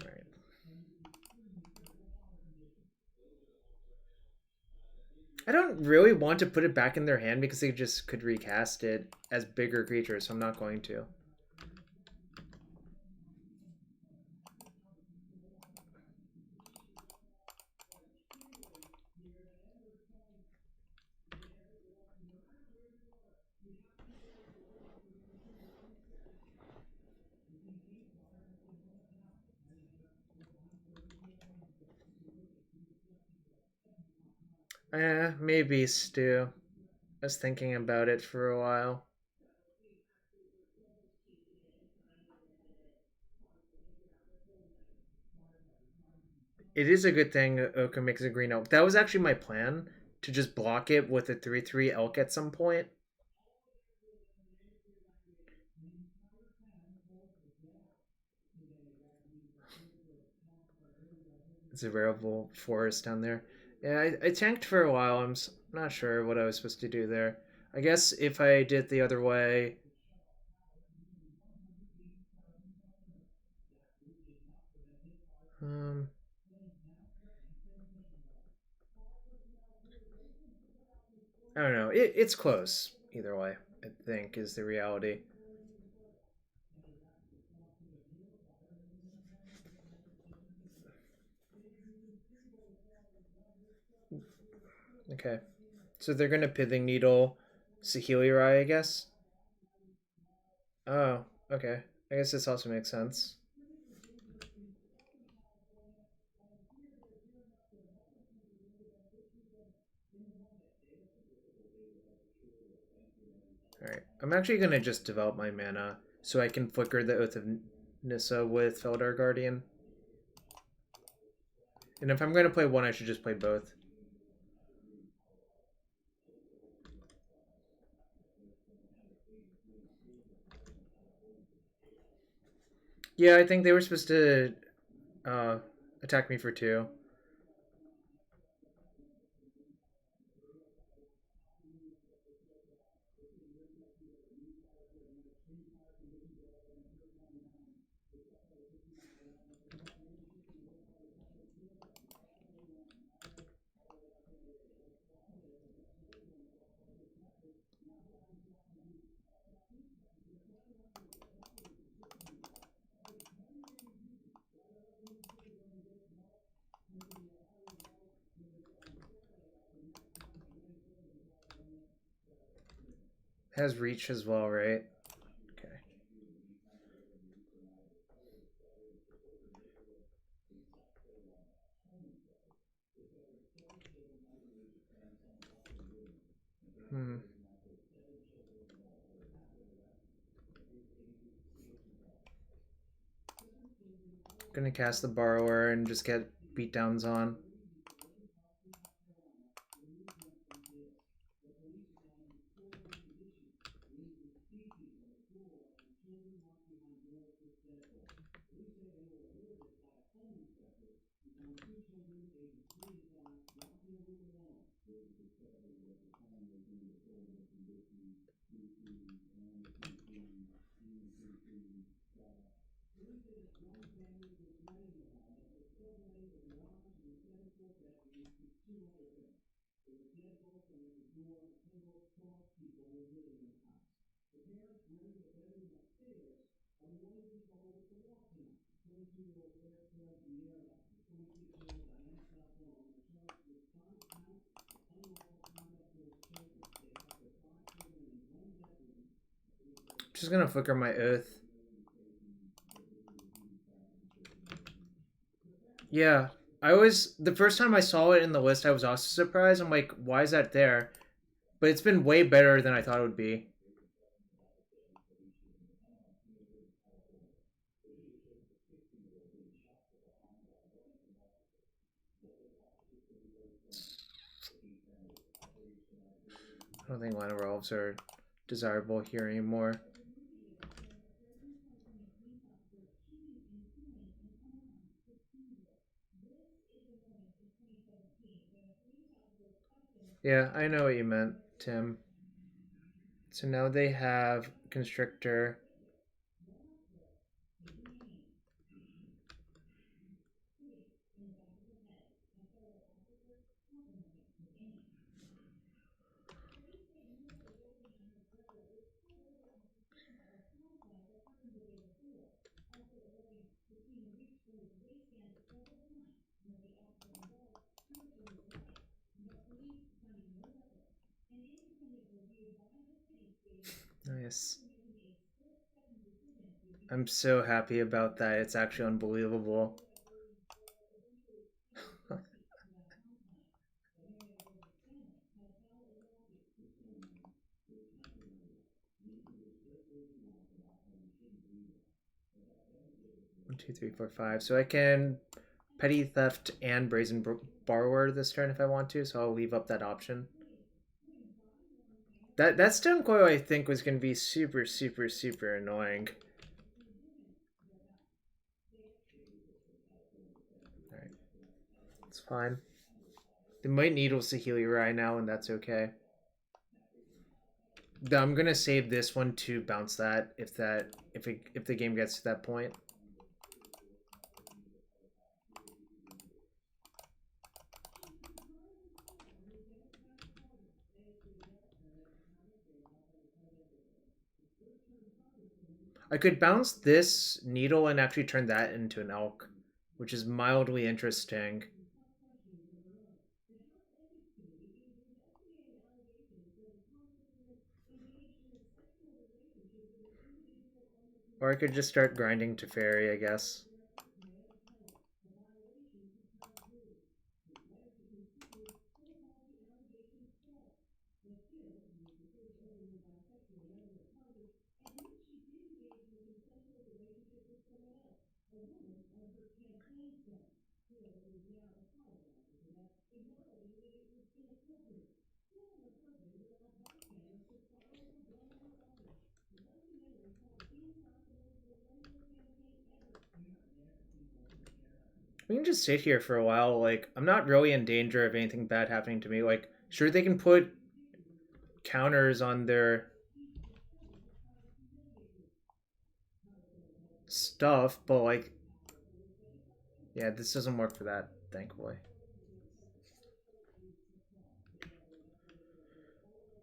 Alright. I don't really want to put it back in their hand because they just could recast it as bigger creatures, so I'm not going to. Maybe Stu. I was thinking about it for a while. It is a good thing Oka makes a green elk. That was actually my plan, to just block it with a 3/3 elk at some point. It's a variable forest down there. Yeah, I tanked for a while. Not sure what I was supposed to do there. I guess if I did the other way. Um, I don't know. It's close either way. I think is the reality. Okay, so they're gonna pithing needle Saheeli, I guess. Oh, okay. I guess this also makes sense. All right, I'm actually gonna just develop my mana so I can flicker the Oath of Nissa with Feldar Guardian. And if I'm gonna play one, I should just play both. Yeah, I think they were supposed to uh, attack me for 2. Has reach as well, right? Okay. Hmm. Gonna cast the Borrower and just get beatdowns on. Just gonna flicker my Oath. Yeah, I always the first time I saw it in the list, I was also surprised. I'm like, why is that there? But it's been way better than I thought it would be. I don't think Llanowar Elves are desirable here anymore. Yeah, I know what you meant, Tim. So now they have Constrictor. Nice. I'm so happy about that. It's actually unbelievable. 1, 2, 3, 4, 5. So I can petty theft and brazen borrower this turn if I want to. So I'll leave up that option. That stone coil I think was going to be super, super, super annoying. Alright. It's fine. They might needle Saheeli right now, and that's okay. I'm gonna save this one to bounce that if the game gets to that point. I could bounce this needle and actually turn that into an elk, which is mildly interesting. Or I could just start grinding Teferi, I guess. We can just sit here for a while. Like, I'm not really in danger of anything bad happening to me. Like, sure, they can put counters on their stuff, but like, yeah, this doesn't work for that, thankfully.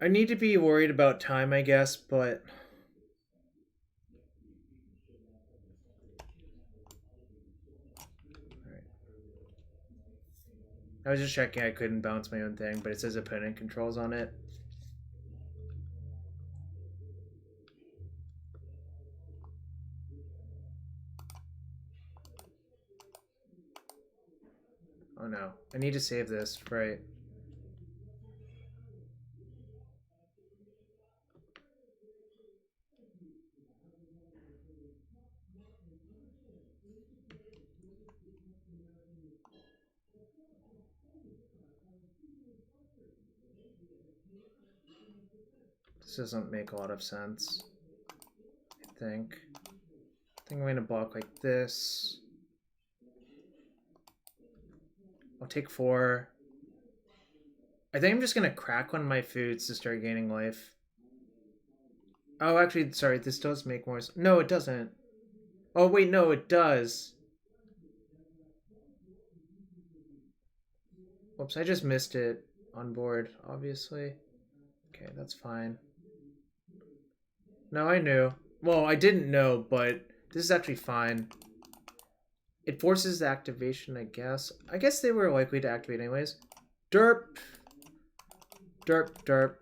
I need to be worried about time, I guess, but I was just checking I couldn't bounce my own thing, but it says opponent controls on it. Oh no. I need to save this, right. This doesn't make a lot of sense, I think. I think I'm going to block like this. I'll take 4. I think I'm just going to crack one of my foods to start gaining life. Oh, actually, sorry, this does make more... No, it doesn't. Oh, wait, no, it does. Whoops, I just missed it on board, obviously. Okay, that's fine. No, I knew. Well, I didn't know, but this is actually fine. It forces the activation, I guess. I guess they were likely to activate anyways. Derp! Derp, derp.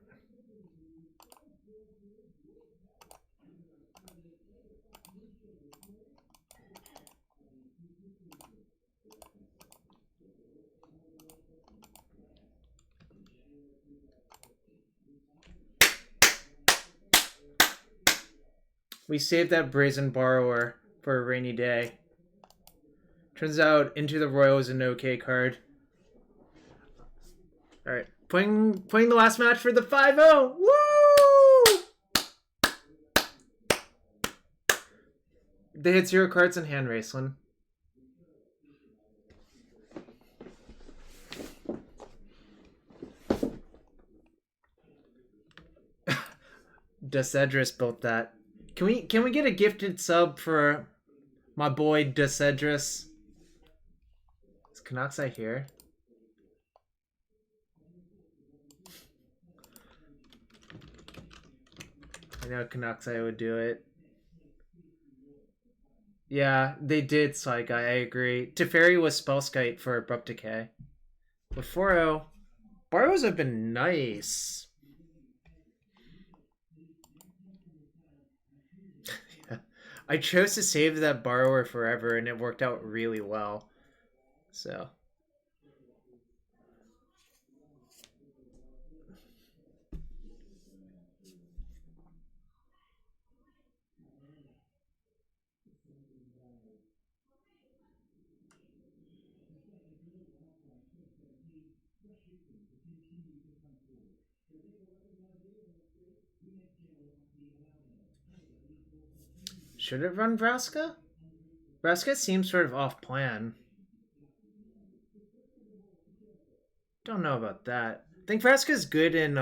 We saved that Brazen Borrower for a rainy day. Turns out Into the Royal is an okay card. Alright. Playing the last match for the 5-0! Woo! They hit 0 cards in hand, Raceland. Decedrus built that. Can we get a gifted sub for my boy Decedrus? Is Kanaxai here? I know Kanaxai would do it. Yeah, they did, Psych. I agree. Teferi was Spellskite for Abrupt Decay. But 4-0. Borrows have been nice. Yeah. I chose to save that Borrower forever, and it worked out really well. So... Should it run Vraska? Vraska seems sort of off plan. Don't know about that. I think Vraska's good in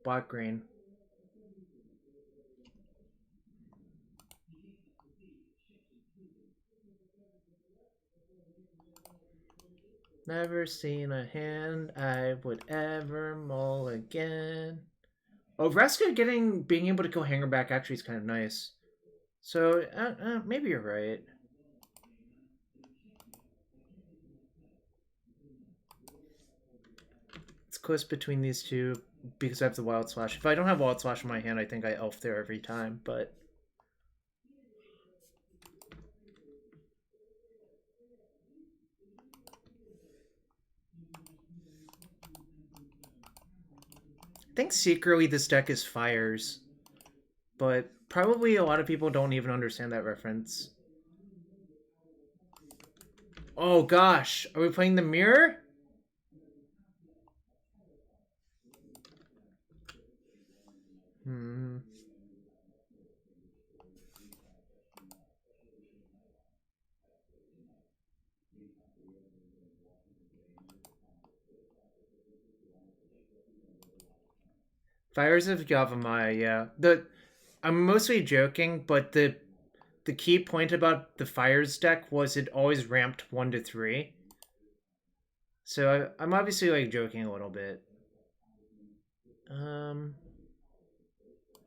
bot green. Never seen a hand I would ever mull again. Oh, Vraska being able to kill Hanger back actually is kind of nice. So maybe you're right. It's close between these two because I have the Wild Slash. If I don't have Wild Slash in my hand, I think I Elf there every time, but... I think secretly this deck is Fires, but probably a lot of people don't even understand that reference. Oh gosh, are we playing the Mirror? Hmm. Fires of Yavimaya, yeah. I'm mostly joking, but the key point about the Fires deck was it always ramped 1 to 3. So I'm obviously like joking a little bit. I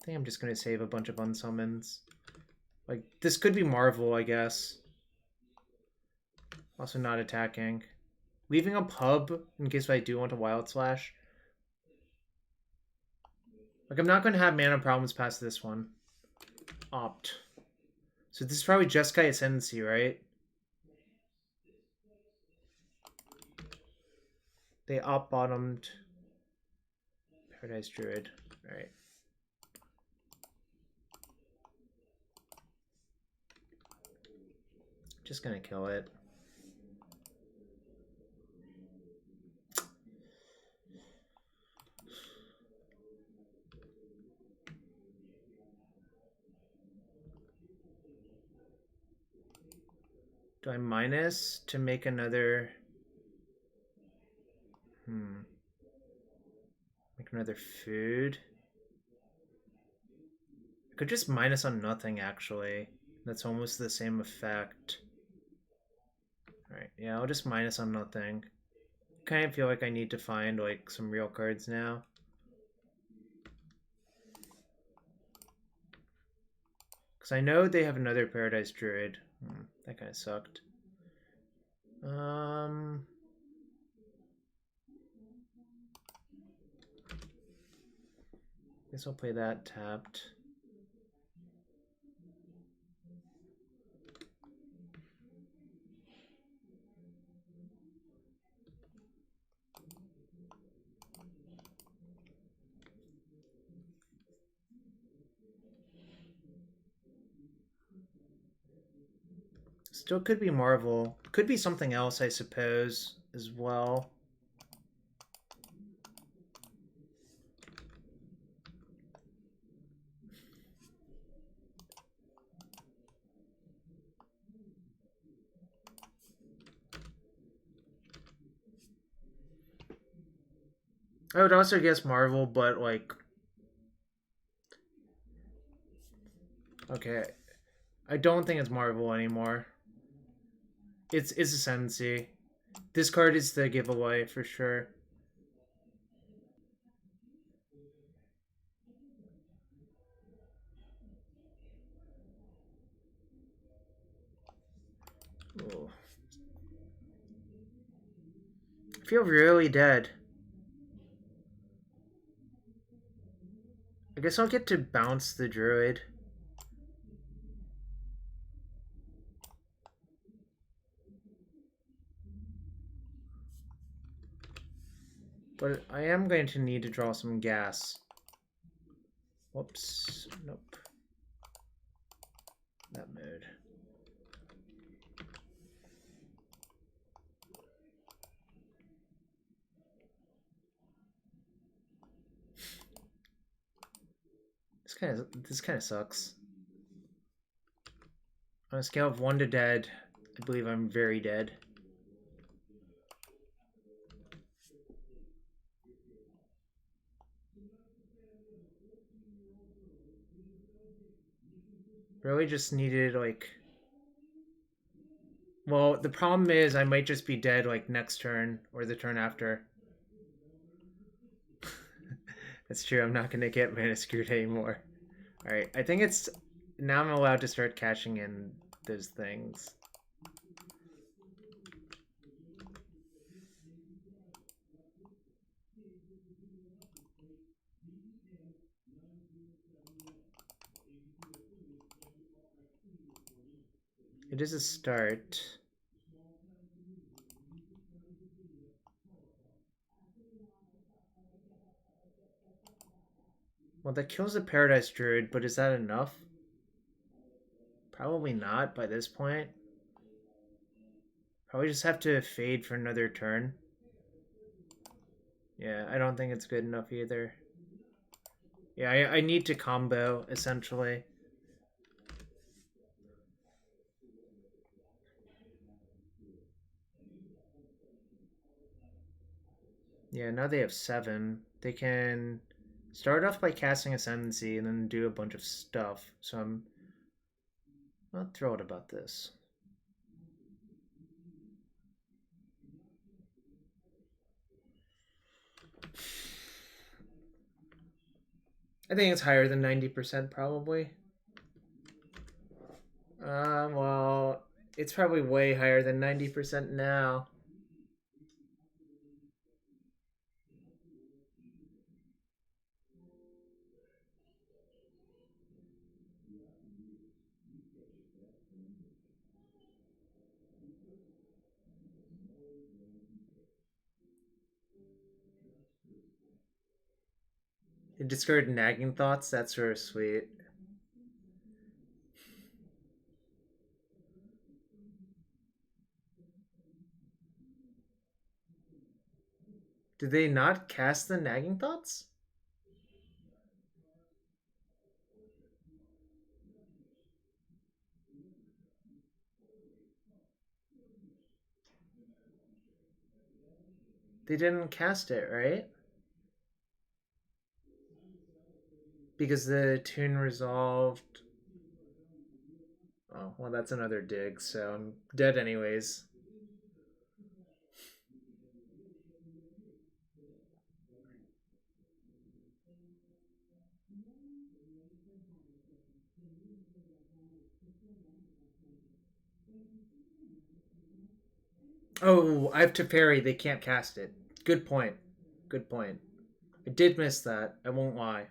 think I'm just gonna save a bunch of unsummons. Like this could be Marvel, I guess. Also not attacking. Leaving a pub in case I do want a Wild Slash. Like I'm not gonna have mana problems past this one. Opt. So this is probably Jeskai Ascendancy, right? They opt bottomed Paradise Druid. Alright. Just gonna kill it. Do I minus to make another... Make another food? I could just minus on nothing, actually. That's almost the same effect. Alright, yeah, I'll just minus on nothing. Kind of feel like I need to find, like, some real cards now. Because I know they have another Paradise Druid. That kind of sucked. Guess I'll play that tapped. Still could be Marvel. Could be something else, I suppose, as well. I would also guess Marvel, but like... Okay. I don't think it's Marvel anymore. It's Ascendancy. This card is the giveaway for sure. Ooh. I feel really dead. I guess I'll get to bounce the druid. But I am going to need to draw some gas. Whoops. Nope. That mode. This kind of sucks. On a scale of 1 to dead, I believe I'm very dead. Really just needed, like... Well, the problem is I might just be dead, like, next turn, or the turn after. That's true, I'm not gonna get mana screwed anymore. Alright, I think it's... Now I'm allowed to start cashing in those things. It is a start. Well, that kills the Paradise Druid, but is that enough? Probably not by this point. Probably just have to fade for another turn. Yeah, I don't think it's good enough either. Yeah, I need to combo, essentially. Yeah, now they have 7. They can start off by casting Ascendancy and then do a bunch of stuff. So I'm not thrilled about this. I think it's higher than 90% probably. Well, it's probably way higher than 90% now. It discarded Nagging Thoughts. That's sort of sweet. Did they not cast the Nagging Thoughts? They didn't cast it, right? Because the tune resolved. Oh, well, that's another dig, so I'm dead anyways. Oh, I have Teferi. They can't cast it. Good point. Good point. I did miss that. I won't lie.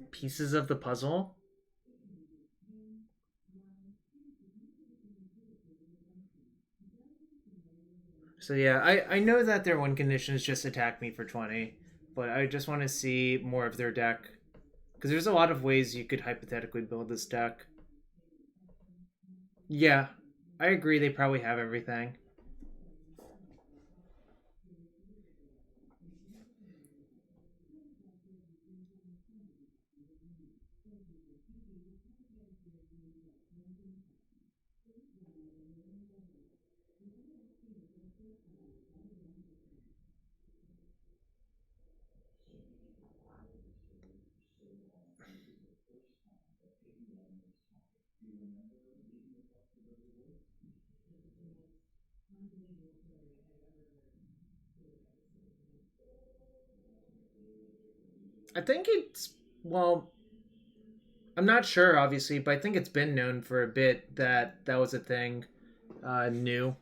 Pieces of the puzzle? So yeah, I know that their win condition is just attack me for 20, but I just want to see more of their deck. Because there's a lot of ways you could hypothetically build this deck. Yeah, I agree they probably have everything. I think it's, well, I'm not sure, obviously, but I think it's been known for a bit that that was a thing new.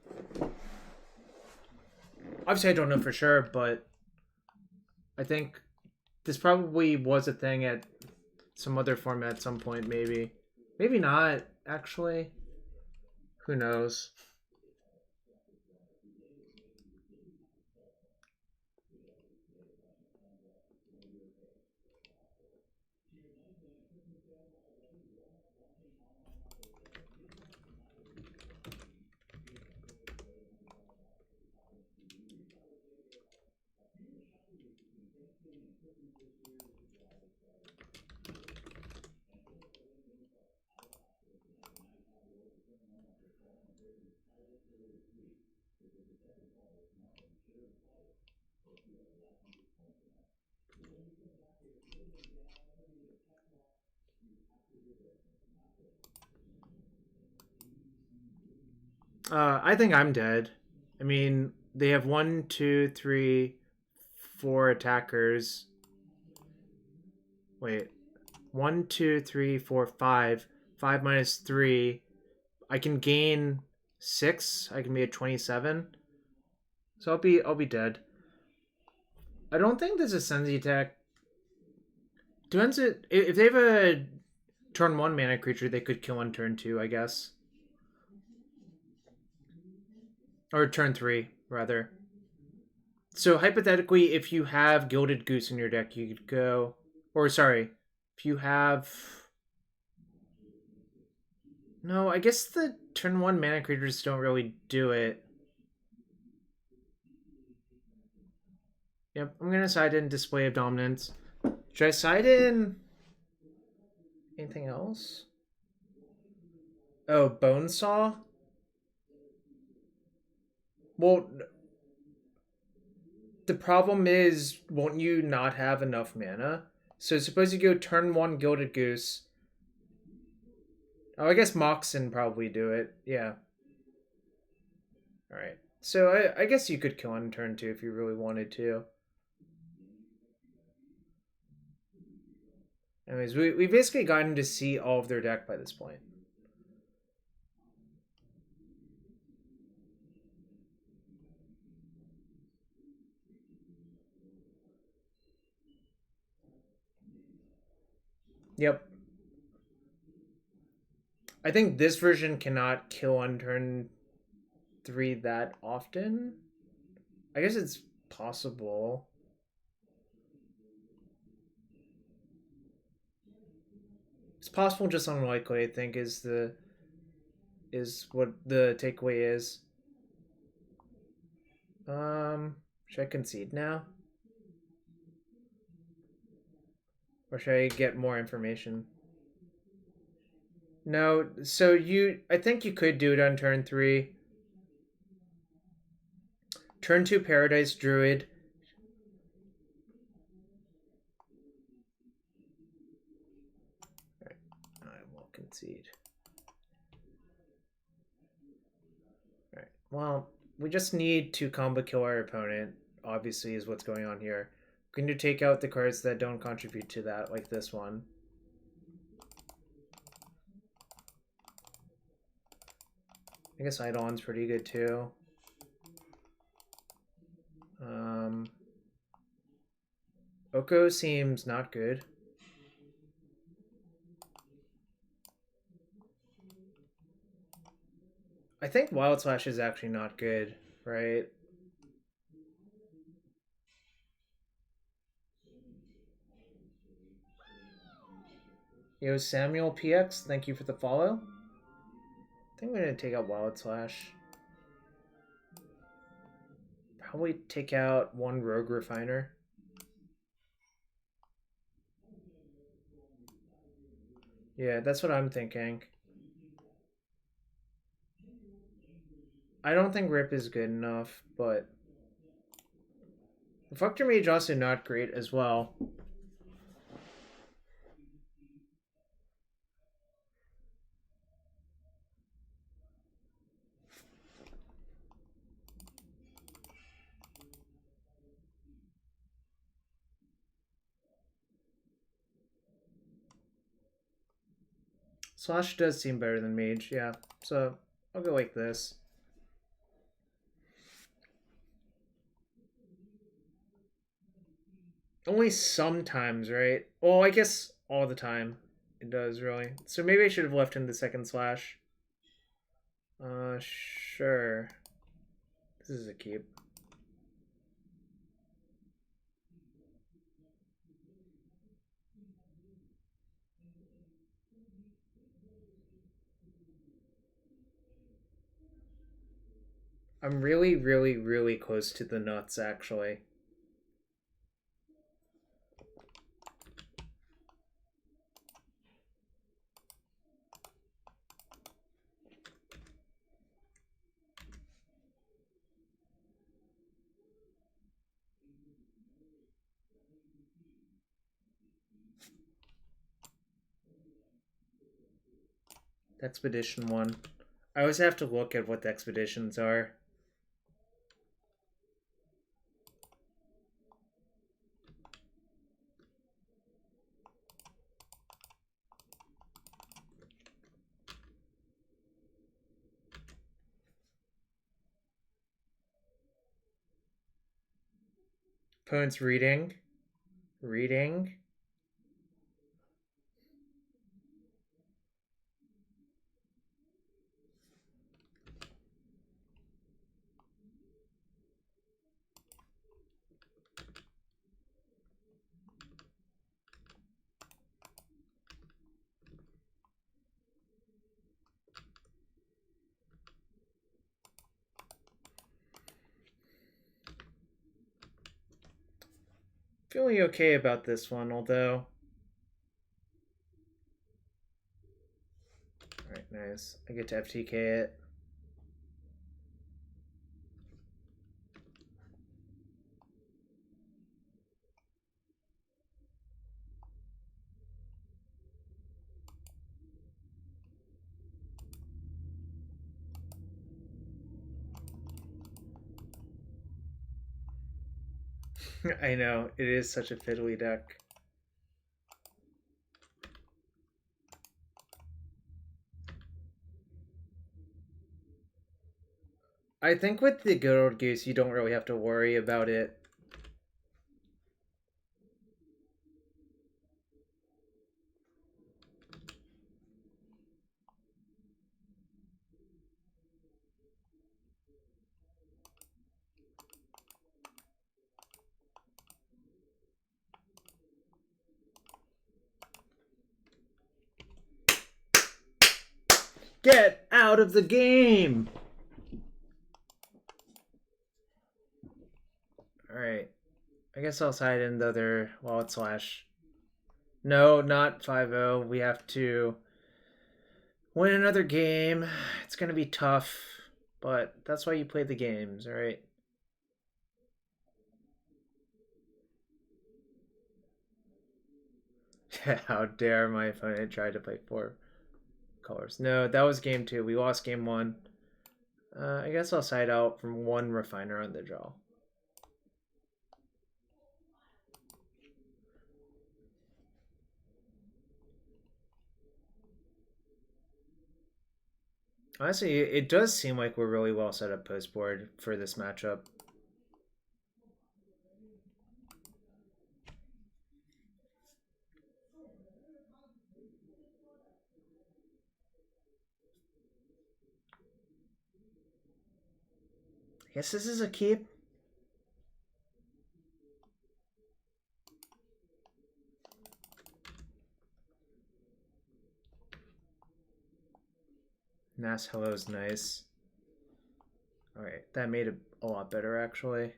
Obviously, I don't know for sure, but I think this probably was a thing at some other format at some point, maybe. Maybe not, actually. Who knows? I think I'm dead. I mean, they have 4 attackers. Wait, 5. 5 minus 3. I can gain 6. I can be at 27. So I'll be dead. I don't think there's a Senzi attack. Depends if they have a turn 1 mana creature, they could kill on turn 2, I guess. Or turn 3, rather. So hypothetically, if you have Gilded Goose in your deck, you could go. Or sorry, if you have. No, I guess the turn 1 mana creatures don't really do it. Yep, I'm gonna side in Display of Dominance. Should I side in anything else? Oh, Bonesaw? Well, the problem is, won't you not have enough mana? So suppose you go turn 1 Gilded Goose. Oh, I guess Moxen probably do it. Yeah. Alright. So I guess you could kill on turn 2 if you really wanted to. Anyways, we basically gotten to see all of their deck by this point. Yep. I think this version cannot kill on turn 3 that often. I guess it's possible. It's possible, just unlikely, I think, is what the takeaway is. Should I concede now? Or should I get more information? No, so I think you could do it on turn 3. Turn 2 Paradise Druid. Alright, I will concede. Alright, well, we just need to combo kill our opponent, obviously, is what's going on here. We're going to take out the cards that don't contribute to that, like this one. I guess Eidolon's pretty good too. Oko seems not good. I think Wild Slash is actually not good, right? Yo, Samuel PX, thank you for the follow. I think we're going to take out Wild Slash. Probably take out 1 Rogue Refiner. Yeah, that's what I'm thinking. I don't think Rip is good enough, but Reflector Mage also not great as well. Slash does seem better than Mage, yeah. So I'll go like this. Only sometimes, right? Well, I guess all the time it does, really. So maybe I should have left in the second Slash. Sure. This is a keep. I'm really, really, really close to the nuts, actually. Expedition 1. I always have to look at what the expeditions are. Opponent's reading. Reading. Feeling okay about this one, although. Alright, nice. I get to FTK it. I know, it is such a fiddly deck. I think with the good old goose, you don't really have to worry about it. Get out of the game! Alright. I guess I'll side in the other wallet slash. No, not 5-0. We have to win another game. It's going to be tough, but that's why you play the games, alright? How dare my opponent try to play 4 colors. No, that was game 2. We lost game 1. I guess I'll side out from 1 refiner on the draw. Honestly, it does seem like we're really well set up post board for this matchup. I guess this is a keep. Nass Hello's nice. Alright, that made it a lot better actually.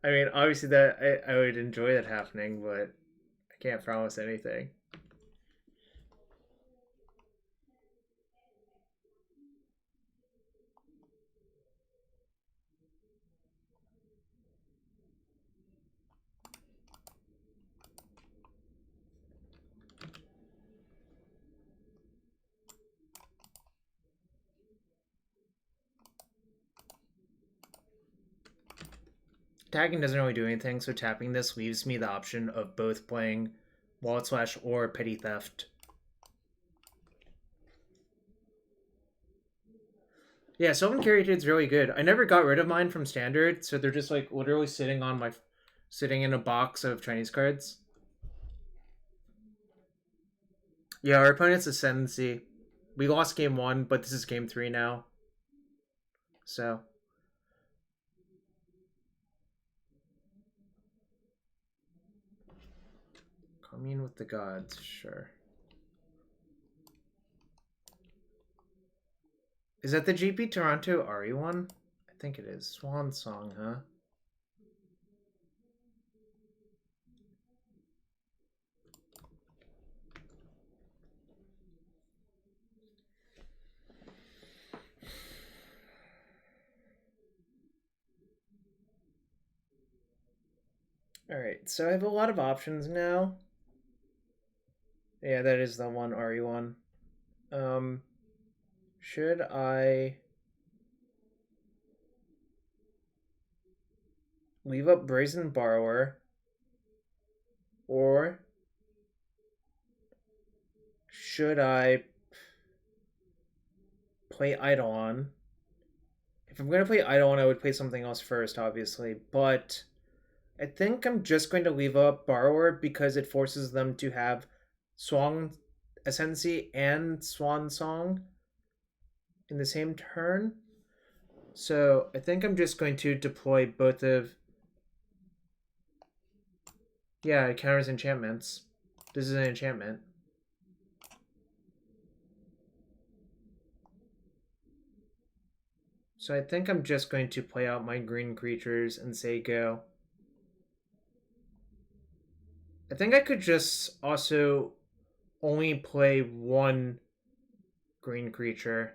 I mean, obviously that I would enjoy that happening, but I can't promise anything. Tagging doesn't really do anything, so tapping this leaves me the option of both playing Wallet Slash or Petty Theft. Yeah, Sylvan Caryatid's really good. I never got rid of mine from Standard, so they're just like literally sitting in a box of Chinese cards. Yeah, our opponent's Ascendancy. We lost game 1, but this is game 3 now. So commune with the gods, sure. Is that the GP Toronto Ari one? I think it is. Swan Song, huh? Alright, so I have a lot of options now. Yeah, that is the one RE1. Um, should I leave up Brazen Borrower, or should I play Eidolon? If I'm going to play Eidolon, I would play something else first, obviously, but I think I'm just going to leave up Borrower because it forces them to have Swan Ascendancy and Swan Song in the same turn. So I think I'm just going to deploy both of. Yeah, it counters enchantments. This is an enchantment. So I think I'm just going to play out my green creatures and say go. I think I could just also only play one green creature.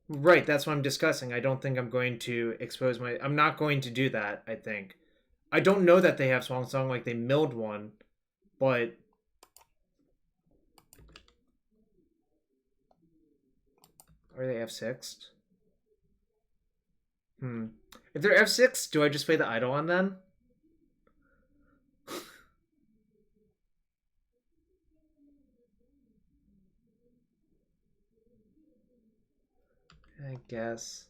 Right, that's what I'm discussing. I don't think I'm going to expose my. I'm not going to do that, I think. I don't know that they have Swan Song, like they milled one, but. Or they F6'd? If they're F6, do I just play the Eidolon then? I guess.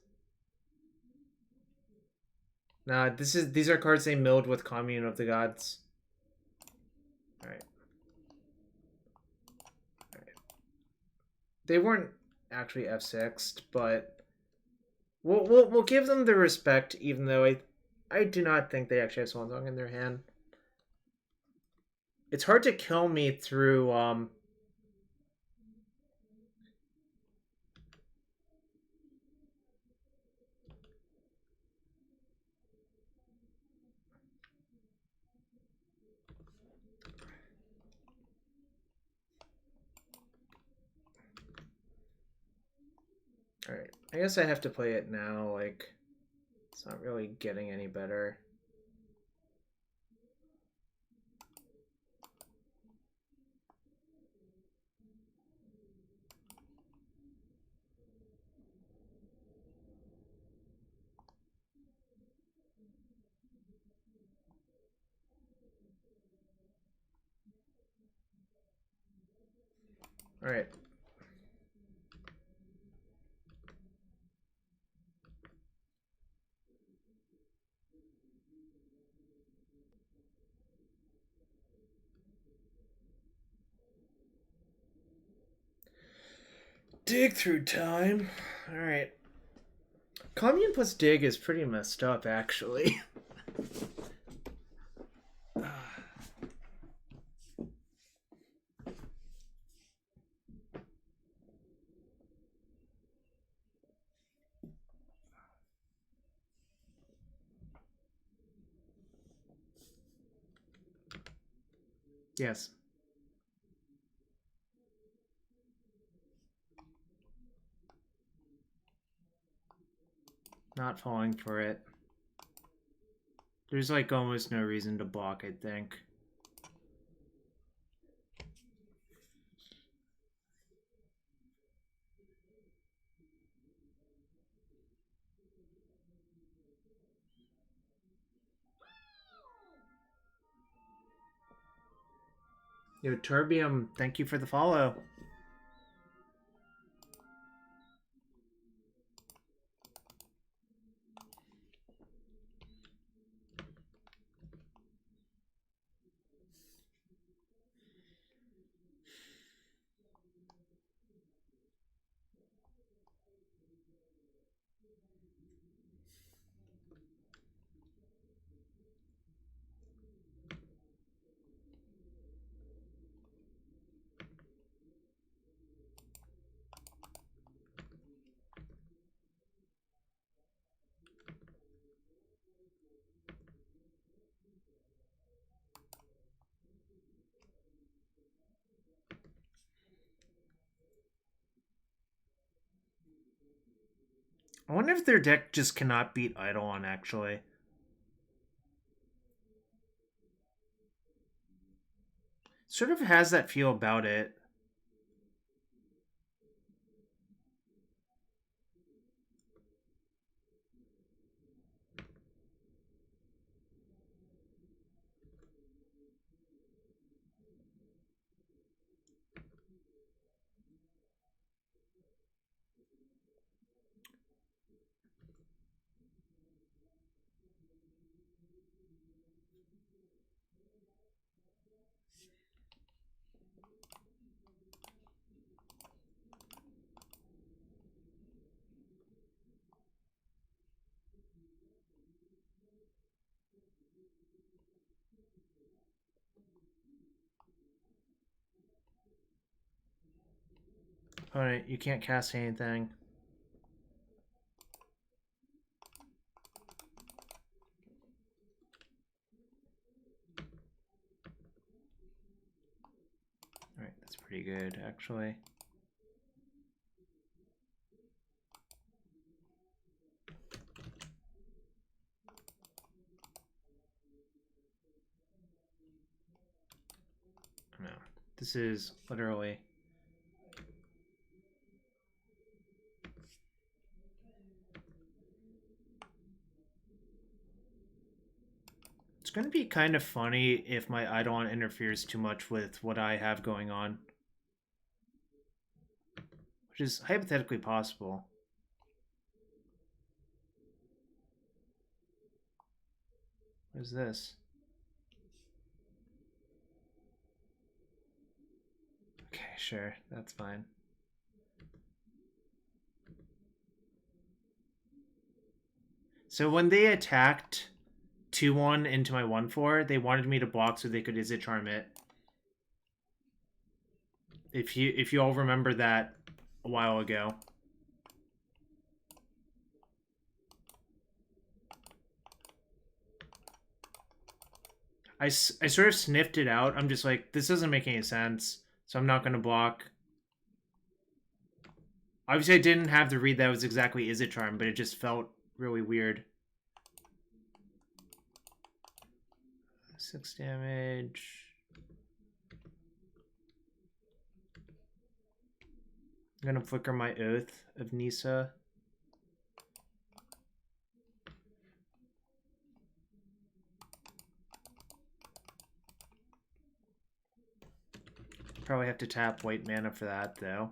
Nah, these are cards they milled with Commune of the Gods. Alright. They weren't actually F6'd, but we'll give them the respect, even though I do not think they actually have Swan Song in their hand. It's hard to kill me through Alright. I guess I have to play it now, like it's not really getting any better. Alright. Dig through time. Alright. Commune plus dig is pretty messed up, actually. Yes. Not falling for it. There's like almost no reason to block, I think. Yo, Turbium, thank you for the follow. I wonder if their deck just cannot beat Eidolon, actually. Sort of has that feel about it. Alright, you can't cast anything. Alright, that's pretty good, actually. No, this is literally... It's going to be kind of funny if my Eidolon interferes too much with what I have going on. Which is hypothetically possible. What is this? Okay, sure, that's fine. So when they attacked 2-1 into my 1-4, they wanted me to block so they could Izzet Charm it. If you all remember that a while ago. I sort of sniffed it out. I'm just like, this doesn't make any sense, so I'm not going to block. Obviously, I didn't have the read that was exactly Izzet Charm, but it just felt really weird. 6 damage. I'm going to flicker my Oath of Nissa. Probably have to tap white mana for that, though.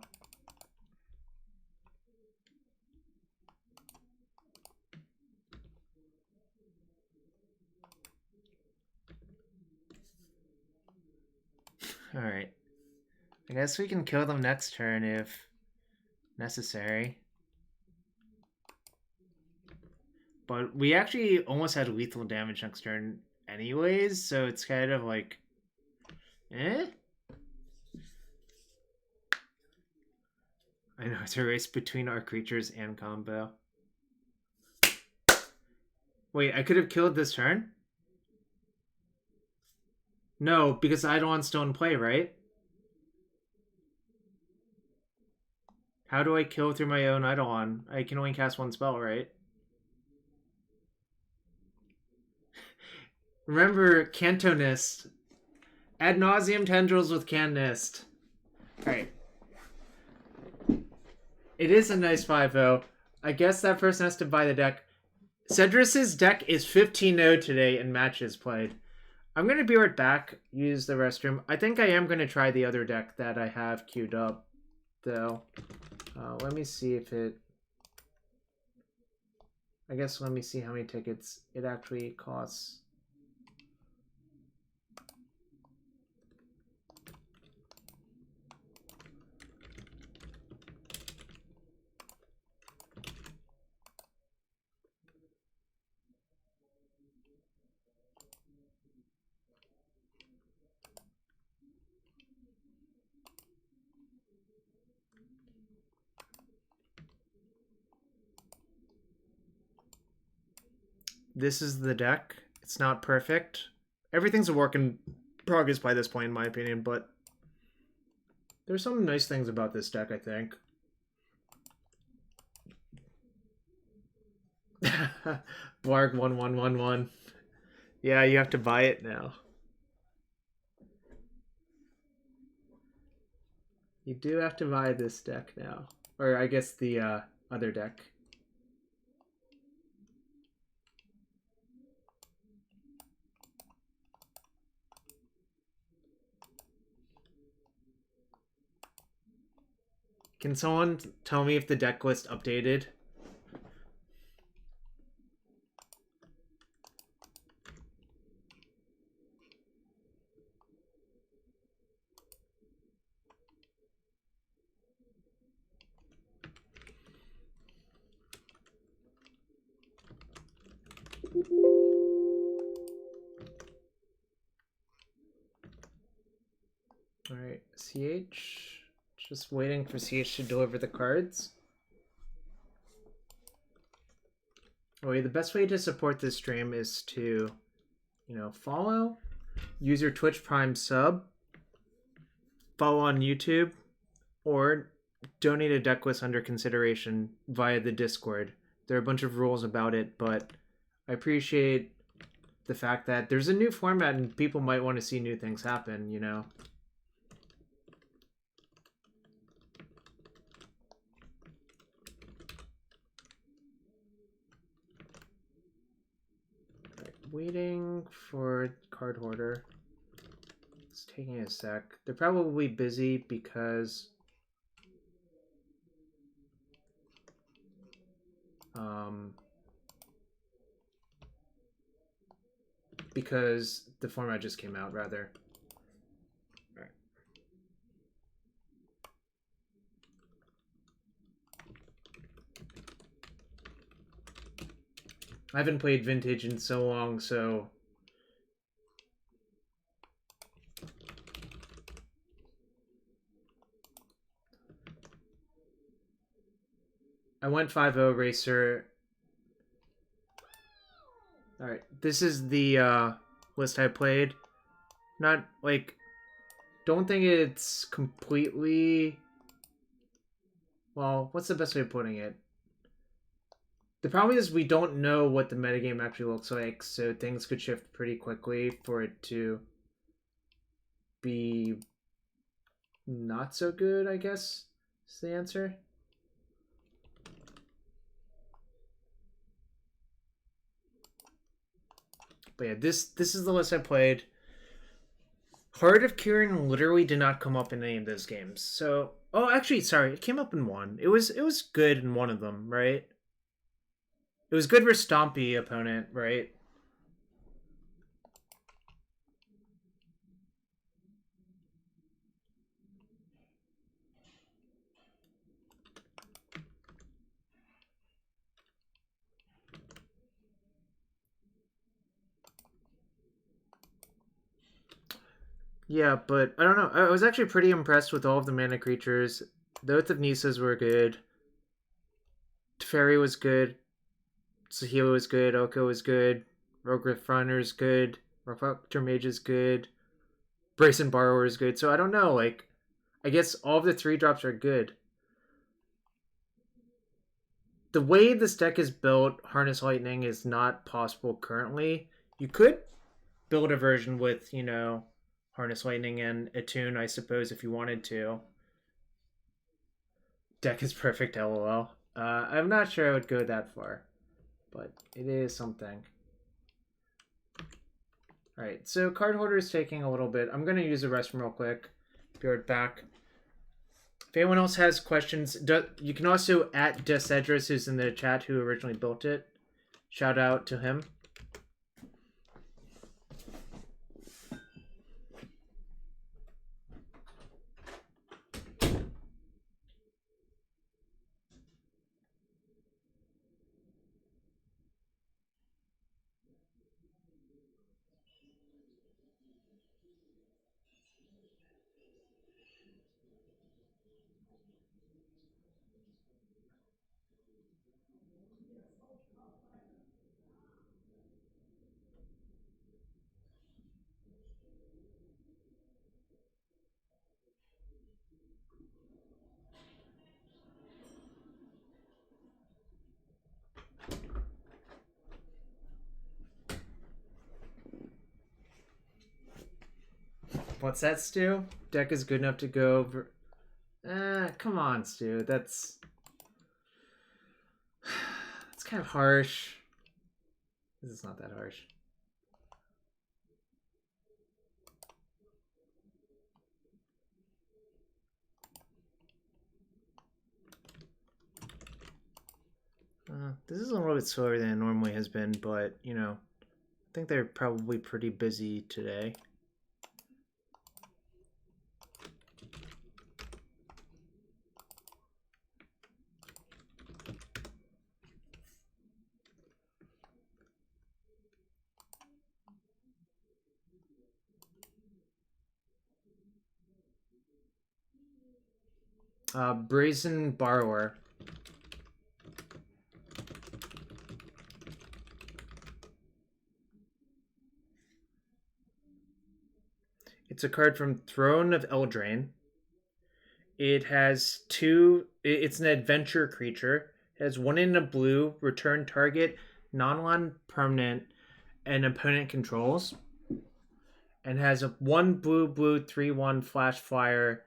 Alright. I guess we can kill them next turn if necessary. But we actually almost had lethal damage next turn anyways, so it's kind of like... Eh? I know, it's a race between our creatures and combo. Wait, I could have killed this turn? No, because Eidolon's still in play, right? How do I kill through my own Eidolon? I can only cast one spell, right? Remember, Cantonist. Ad nauseum tendrils with Cantonist. Alright. It is a nice 5-0. I guess that person has to buy the deck. Cedrus's deck is 15-0 today in matches played. I'm going to be right back, use the restroom. I think I am going to try the other deck that I have queued up, though. Let me see if it... I guess let me see how many tickets it actually costs. This is the deck. It's not perfect. Everything's a work in progress by this point, in my opinion, but there's some nice things about this deck, I think. Blarg 1111. Yeah, you have to buy it now. You do have to buy this deck now. Or I guess the other deck. Can someone tell me if the deck list updated? Alright, CH. Just waiting for CH to deliver the cards. Okay, the best way to support this stream is to, follow, use your Twitch Prime sub, follow on YouTube, or donate a deck list under consideration via the Discord. There are a bunch of rules about it, but I appreciate the fact that there's a new format and people might want to see new things happen, Waiting for card hoarder. It's taking a sec. They're probably busy because the format just came out, rather. All right. I haven't played Vintage in so long, so I went 5-0 Racer. Alright, this is the list I played. Not, don't think it's completely... Well, what's the best way of putting it? The problem is we don't know what the metagame actually looks like, so things could shift pretty quickly for it to be not so good, I guess, is the answer. But yeah, this is the list I played. Heart of Kirin literally did not come up in any of those games. So, oh, actually, sorry, it came up in one. It was good in one of them, right? It was good for Stompy opponent, right? Yeah, but I don't know. I was actually pretty impressed with all of the mana creatures. The Oath of Nisas were good. Teferi was good. Sahila was good. Oko was good. Rogriff Runner is good. Reflector Mage is good. Brazen Borrower is good. So I don't know. I guess all of the 3-drops are good. The way this deck is built, Harness Lightning is not possible currently. You could build a version with, Harness Lightning and Attune, I suppose, if you wanted to. Deck is perfect, lol. I'm not sure I would go that far, but it is something. Alright, so card hoarder is taking a little bit. I'm going to use the restroom real quick. Be right back. If anyone else has questions, you can also at Decedrus, who's in the chat, who originally built it. Shout out to him. What's that, Stu? Deck is good enough to go. Come on, Stu. That's kind of harsh. This is not that harsh. This is a little bit slower than it normally has been, but, you know, I think they're probably pretty busy today. Brazen Borrower. It's a card from Throne of Eldraine. It has two. It's an adventure creature. It has 1 in a blue. Return target non-land permanent and opponent controls. And has a 1 blue 3/1 flash flyer.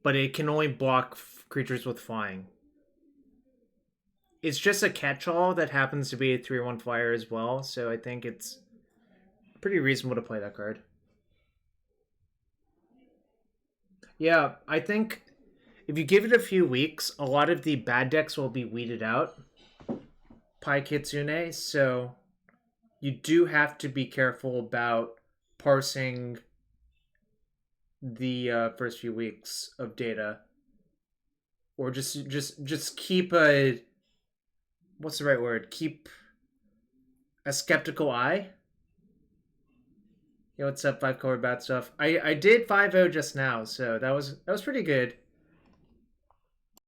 But it can only block creatures with flying. It's just a catch-all that happens to be a 3/1 flyer as well, so I think it's pretty reasonable to play that card. Yeah, I think if you give it a few weeks, a lot of the bad decks will be weeded out. Pai Kitsune, so you do have to be careful about parsing the first few weeks of data, or just keep a, what's the right word? Keep a skeptical eye. Yo, what's up, 5 color bat stuff? I did 5-0 just now, so that was pretty good.